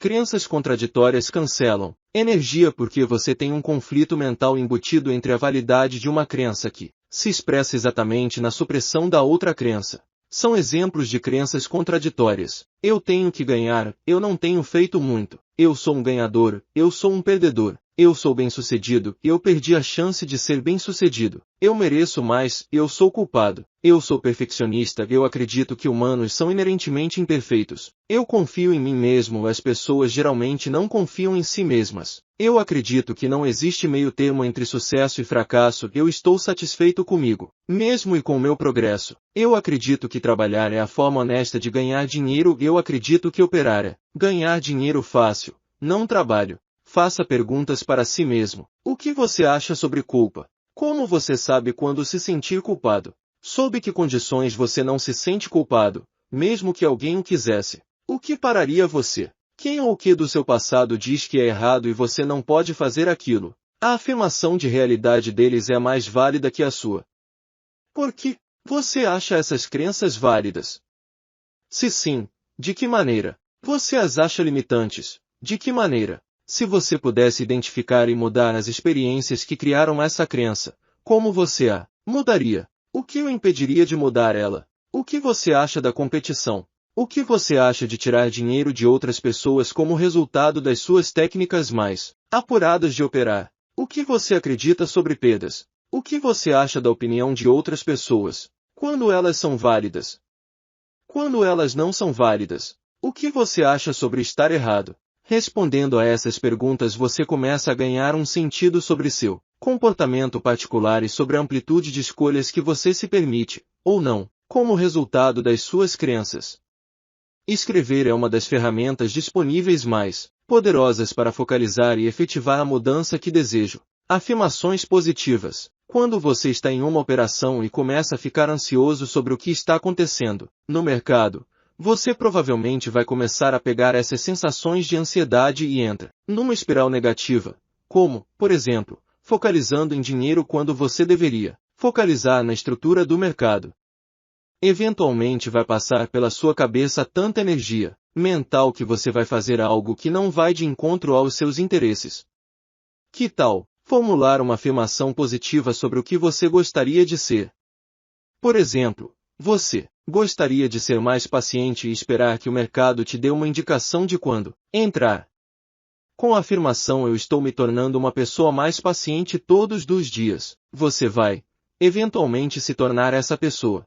Crenças contraditórias cancelam energia porque você tem um conflito mental embutido entre a validade de uma crença que se expressa exatamente na supressão da outra crença. São exemplos de crenças contraditórias. Eu tenho que ganhar, eu não tenho feito muito. Eu sou um ganhador, eu sou um perdedor. Eu sou bem-sucedido, eu perdi a chance de ser bem-sucedido. Eu mereço mais, eu sou culpado. Eu sou perfeccionista, eu acredito que humanos são inerentemente imperfeitos. Eu confio em mim mesmo, as pessoas geralmente não confiam em si mesmas. Eu acredito que não existe meio termo entre sucesso e fracasso, eu estou satisfeito comigo, mesmo e com o meu progresso. Eu acredito que trabalhar é a forma honesta de ganhar dinheiro, eu acredito que operar é ganhar dinheiro fácil, não trabalho. Faça perguntas para si mesmo. O que você acha sobre culpa? Como você sabe quando se sentir culpado? Sob que condições você não se sente culpado, mesmo que alguém o quisesse? O que pararia você? Quem ou o que do seu passado diz que é errado e você não pode fazer aquilo? A afirmação de realidade deles é mais válida que a sua. Por que você acha essas crenças válidas? Se sim, de que maneira? Você as acha limitantes? De que maneira? Se você pudesse identificar e mudar as experiências que criaram essa crença, como você a mudaria? O que o impediria de mudar ela? O que você acha da competição? O que você acha de tirar dinheiro de outras pessoas como resultado das suas técnicas mais apuradas de operar? O que você acredita sobre perdas? O que você acha da opinião de outras pessoas? Quando elas são válidas? Quando elas não são válidas? O que você acha sobre estar errado? Respondendo a essas perguntas você começa a ganhar um sentido sobre seu comportamento particular e sobre a amplitude de escolhas que você se permite, ou não, como resultado das suas crenças. Escrever é uma das ferramentas disponíveis mais poderosas para focalizar e efetivar a mudança que desejo. Afirmações positivas. Quando você está em uma operação e começa a ficar ansioso sobre o que está acontecendo no mercado, você provavelmente vai começar a pegar essas sensações de ansiedade e entra numa espiral negativa, como, por exemplo, focalizando em dinheiro quando você deveria focalizar na estrutura do mercado. Eventualmente vai passar pela sua cabeça tanta energia mental que você vai fazer algo que não vai de encontro aos seus interesses. Que tal formular uma afirmação positiva sobre o que você gostaria de ser? Por exemplo, você gostaria de ser mais paciente e esperar que o mercado te dê uma indicação de quando entrar. Com a afirmação eu estou me tornando uma pessoa mais paciente todos os dias, você vai, eventualmente se tornar essa pessoa.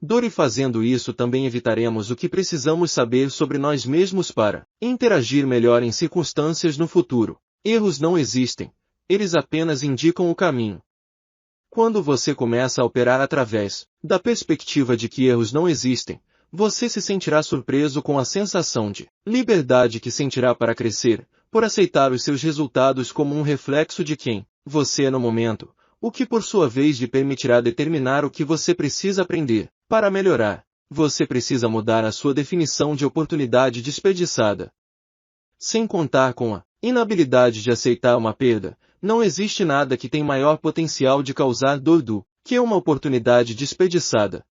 dor, e fazendo isso também evitaremos o que precisamos saber sobre nós mesmos para interagir melhor em circunstâncias no futuro. Erros não existem, eles apenas indicam o caminho. Quando você começa a operar através da perspectiva de que erros não existem, você se sentirá surpreso com a sensação de liberdade que sentirá para crescer, por aceitar os seus resultados como um reflexo de quem você é no momento, o que por sua vez lhe permitirá determinar o que você precisa aprender para melhorar. Você precisa mudar a sua definição de oportunidade desperdiçada. Sem contar com a inabilidade de aceitar uma perda, não existe nada que tenha maior potencial de causar dor do que uma oportunidade desperdiçada.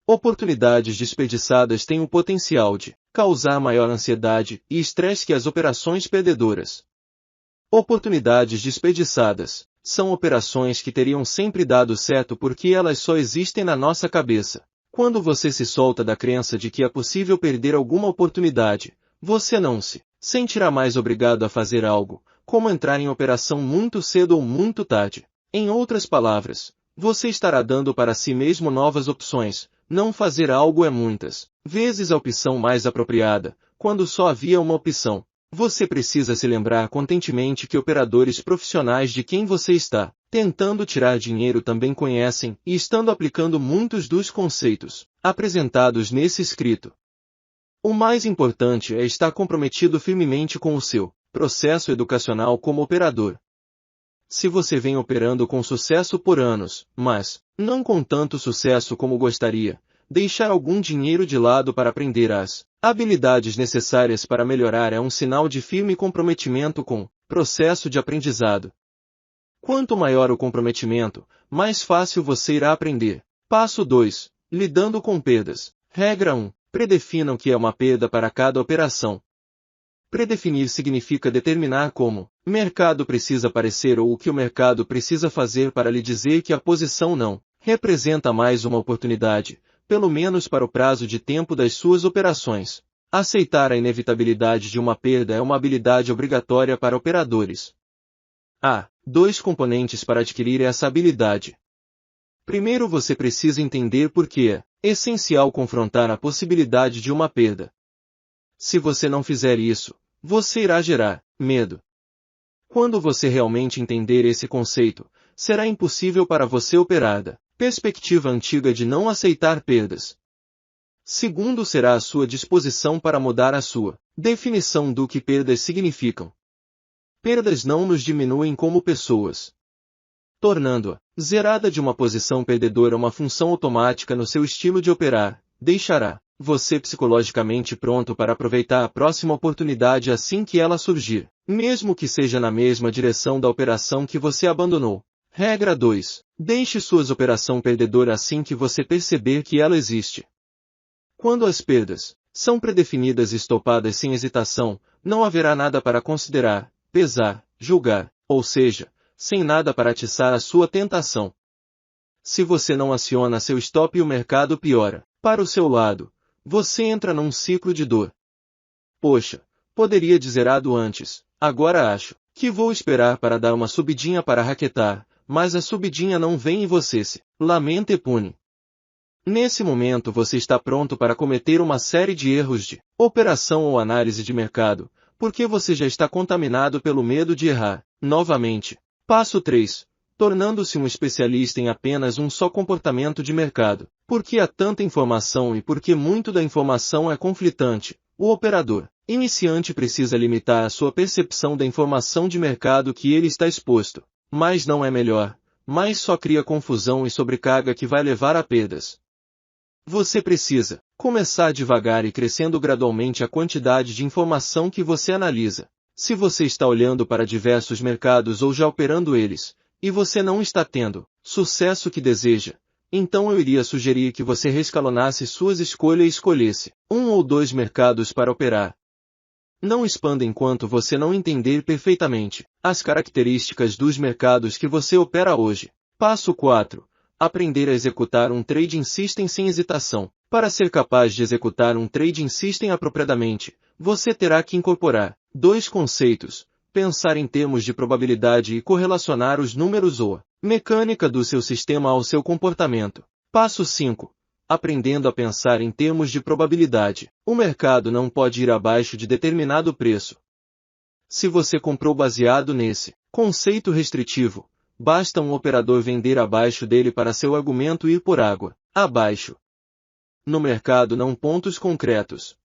Oportunidades desperdiçadas têm o potencial de causar maior ansiedade e estresse que as operações perdedoras. Oportunidades desperdiçadas são operações que teriam sempre dado certo porque elas só existem na nossa cabeça. Quando você se solta da crença de que é possível perder alguma oportunidade, você não se sentirá mais obrigado a fazer algo, como entrar em operação muito cedo ou muito tarde. Em outras palavras, você estará dando para si mesmo novas opções. Não fazer algo é muitas vezes a opção mais apropriada, quando só havia uma opção. Você precisa se lembrar constantemente que operadores profissionais de quem você está tentando tirar dinheiro também conhecem e estão aplicando muitos dos conceitos apresentados nesse escrito. O mais importante é estar comprometido firmemente com o seu processo educacional como operador. Se você vem operando com sucesso por anos, mas não com tanto sucesso como gostaria, deixar algum dinheiro de lado para aprender as habilidades necessárias para melhorar é um sinal de firme comprometimento com o processo de aprendizado. Quanto maior o comprometimento, mais fácil você irá aprender. Passo 2. Lidando com perdas. Regra 1. Predefina o que é uma perda para cada operação. Predefinir significa determinar como o mercado precisa parecer ou o que o mercado precisa fazer para lhe dizer que a posição não representa mais uma oportunidade, pelo menos para o prazo de tempo das suas operações. Aceitar a inevitabilidade de uma perda é uma habilidade obrigatória para operadores. Há 2 componentes para adquirir essa habilidade. Primeiro, você precisa entender por que é essencial confrontar a possibilidade de uma perda. Se você não fizer isso, você irá gerar medo. Quando você realmente entender esse conceito, será impossível para você operar da perspectiva antiga de não aceitar perdas. Segundo, será a sua disposição para mudar a sua definição do que perdas significam. Perdas não nos diminuem como pessoas, tornando-a zerada de uma posição perdedora uma função automática no seu estilo de operar, deixará você psicologicamente pronto para aproveitar a próxima oportunidade assim que ela surgir, mesmo que seja na mesma direção da operação que você abandonou. Regra 2. Deixe sua operação perdedora assim que você perceber que ela existe. Quando as perdas são predefinidas e estopadas sem hesitação, não haverá nada para considerar, pesar, julgar, ou seja, sem nada para atiçar a sua tentação. Se você não aciona seu stop e o mercado piora para o seu lado, você entra num ciclo de dor. Poxa, poderia dizer antes, agora acho que vou esperar para dar uma subidinha para raquetar, mas a subidinha não vem e você se lamenta e pune. Nesse momento você está pronto para cometer uma série de erros de operação ou análise de mercado, porque você já está contaminado pelo medo de errar. Novamente. Passo 3. Tornando-se um especialista em apenas um só comportamento de mercado. Porque há tanta informação e porque muito da informação é conflitante, o operador iniciante precisa limitar a sua percepção da informação de mercado que ele está exposto. Mas não é melhor, mas só cria confusão e sobrecarga que vai levar a perdas. Você precisa começar devagar e crescendo gradualmente a quantidade de informação que você analisa. Se você está olhando para diversos mercados ou já operando eles, e você não está tendo sucesso que deseja, então eu iria sugerir que você rescalonasse suas escolhas e escolhesse 1 ou 2 mercados para operar. Não expanda enquanto você não entender perfeitamente as características dos mercados que você opera hoje. Passo 4. Aprender a executar um trading system sem hesitação. Para ser capaz de executar um trading system apropriadamente, você terá que incorporar 2 conceitos: pensar em termos de probabilidade e correlacionar os números ou a mecânica do seu sistema ao seu comportamento. Passo 5. aprendendo a pensar em termos de probabilidade. O mercado não pode ir abaixo de determinado preço. Se você comprou baseado nesse conceito restritivo, basta um operador vender abaixo dele para seu argumento ir por água abaixo. No mercado não pontos concretos.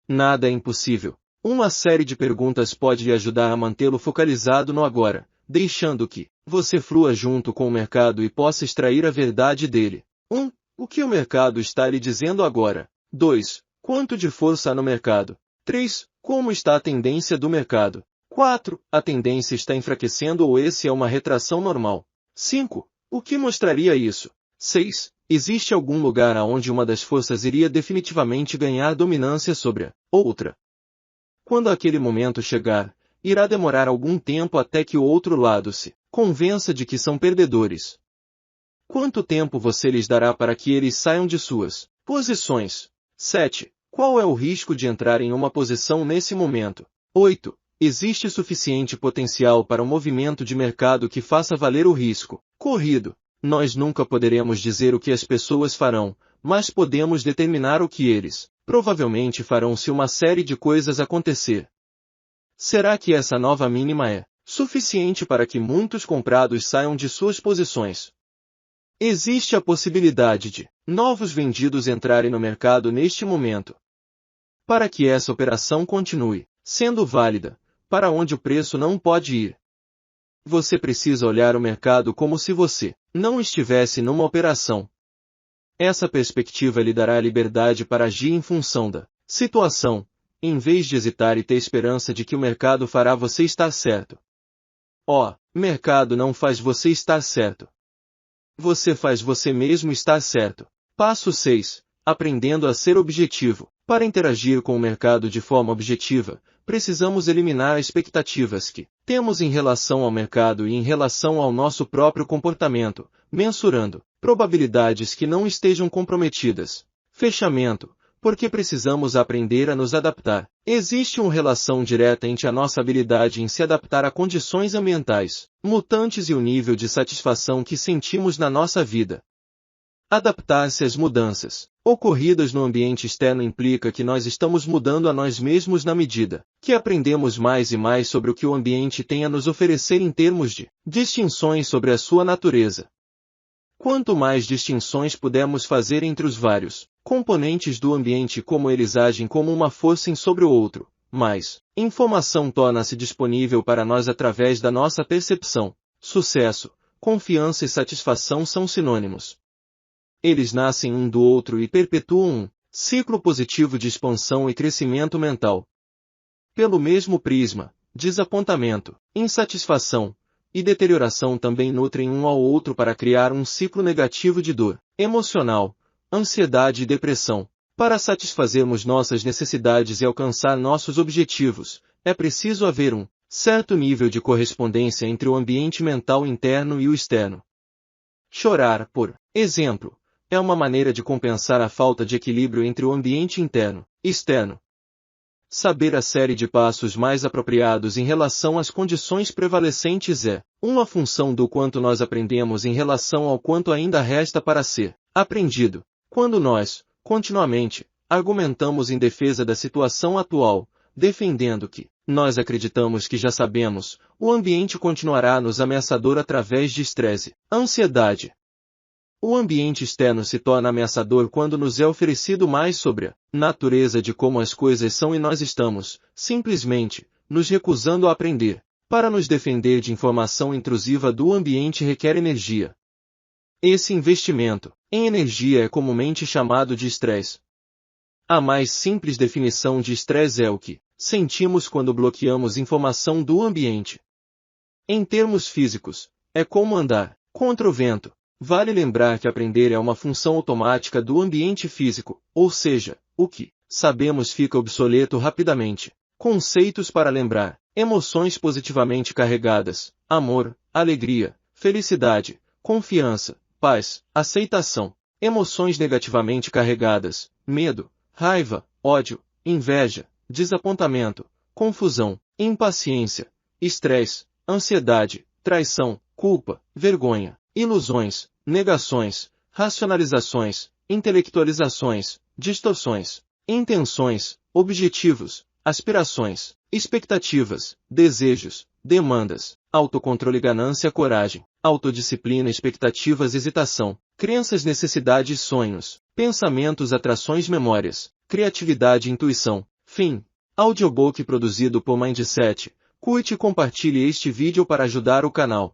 Nada é impossível. Uma série de perguntas pode lhe ajudar a mantê-lo focalizado no agora, deixando que você flua junto com o mercado e possa extrair a verdade dele. 1. O que o mercado está lhe dizendo agora? 2. Quanto de força há no mercado? 3. Como está a tendência do mercado? 4. A tendência está enfraquecendo ou esse é uma retração normal? 5. O que mostraria isso? 6. Existe algum lugar aonde uma das forças iria definitivamente ganhar dominância sobre a outra? Quando aquele momento chegar, irá demorar algum tempo até que o outro lado se convença de que são perdedores. Quanto tempo você lhes dará para que eles saiam de suas posições? 7. Qual é o risco de entrar em uma posição nesse momento? 8. Existe suficiente potencial para um movimento de mercado que faça valer o risco corrido? Nós nunca poderemos dizer o que as pessoas farão, mas podemos determinar o que eles provavelmente farão se uma série de coisas acontecer. Será que essa nova mínima é suficiente para que muitos comprados saiam de suas posições? Existe a possibilidade de novos vendidos entrarem no mercado neste momento. Para que essa operação continue sendo válida, para onde o preço não pode ir, você precisa olhar o mercado como se você não estivesse numa operação. Essa perspectiva lhe dará a liberdade para agir em função da situação, em vez de hesitar e ter esperança de que o mercado fará você estar certo. Mercado não faz você estar certo. Você faz você mesmo estar certo. Passo 6. Aprendendo a ser objetivo. Para interagir com o mercado de forma objetiva, precisamos eliminar as expectativas que temos em relação ao mercado e em relação ao nosso próprio comportamento, mensurando probabilidades que não estejam comprometidas. Fechamento. Porque precisamos aprender a nos adaptar. Existe uma relação direta entre a nossa habilidade em se adaptar a condições ambientais mutantes e o nível de satisfação que sentimos na nossa vida. Adaptar-se às mudanças ocorridas no ambiente externo implica que nós estamos mudando a nós mesmos na medida que aprendemos mais e mais sobre o que o ambiente tem a nos oferecer em termos de distinções sobre a sua natureza. Quanto mais distinções pudermos fazer entre os vários componentes do ambiente e como eles agem como uma força em sobre o outro, mais informação torna-se disponível para nós através da nossa percepção. Sucesso, confiança e satisfação são sinônimos. Eles nascem um do outro e perpetuam um ciclo positivo de expansão e crescimento mental. Pelo mesmo prisma, desapontamento, insatisfação e deterioração também nutrem um ao outro para criar um ciclo negativo de dor emocional, ansiedade e depressão. Para satisfazermos nossas necessidades e alcançar nossos objetivos, é preciso haver um certo nível de correspondência entre o ambiente mental interno e o externo. Chorar, por exemplo, é uma maneira de compensar a falta de equilíbrio entre o ambiente interno e externo. Saber a série de passos mais apropriados em relação às condições prevalecentes é uma função do quanto nós aprendemos em relação ao quanto ainda resta para ser aprendido. Quando nós, continuamente, argumentamos em defesa da situação atual, defendendo que nós acreditamos que já sabemos, o ambiente continuará a nos ameaçador através de estresse, ansiedade. O ambiente externo se torna ameaçador quando nos é oferecido mais sobre a natureza de como as coisas são e nós estamos, simplesmente, nos recusando a aprender. Para nos defender de informação intrusiva do ambiente requer energia. Esse investimento em energia é comumente chamado de estresse. A mais simples definição de estresse é o que sentimos quando bloqueamos informação do ambiente. Em termos físicos, é como andar contra o vento. Vale lembrar que aprender é uma função automática do ambiente físico, ou seja, o que sabemos fica obsoleto rapidamente. Conceitos para lembrar: emoções positivamente carregadas, amor, alegria, felicidade, confiança, paz, aceitação. Emoções negativamente carregadas, medo, raiva, ódio, inveja, desapontamento, confusão, impaciência, estresse, ansiedade, traição, culpa, vergonha, ilusões, negações, racionalizações, intelectualizações, distorções, intenções, objetivos, aspirações, expectativas, desejos, demandas, autocontrole, ganância, coragem, autodisciplina, expectativas, hesitação, crenças, necessidades, sonhos, pensamentos, atrações, memórias, criatividade, intuição. Fim. Audiobook produzido por Mindset. Curte e compartilhe este vídeo para ajudar o canal.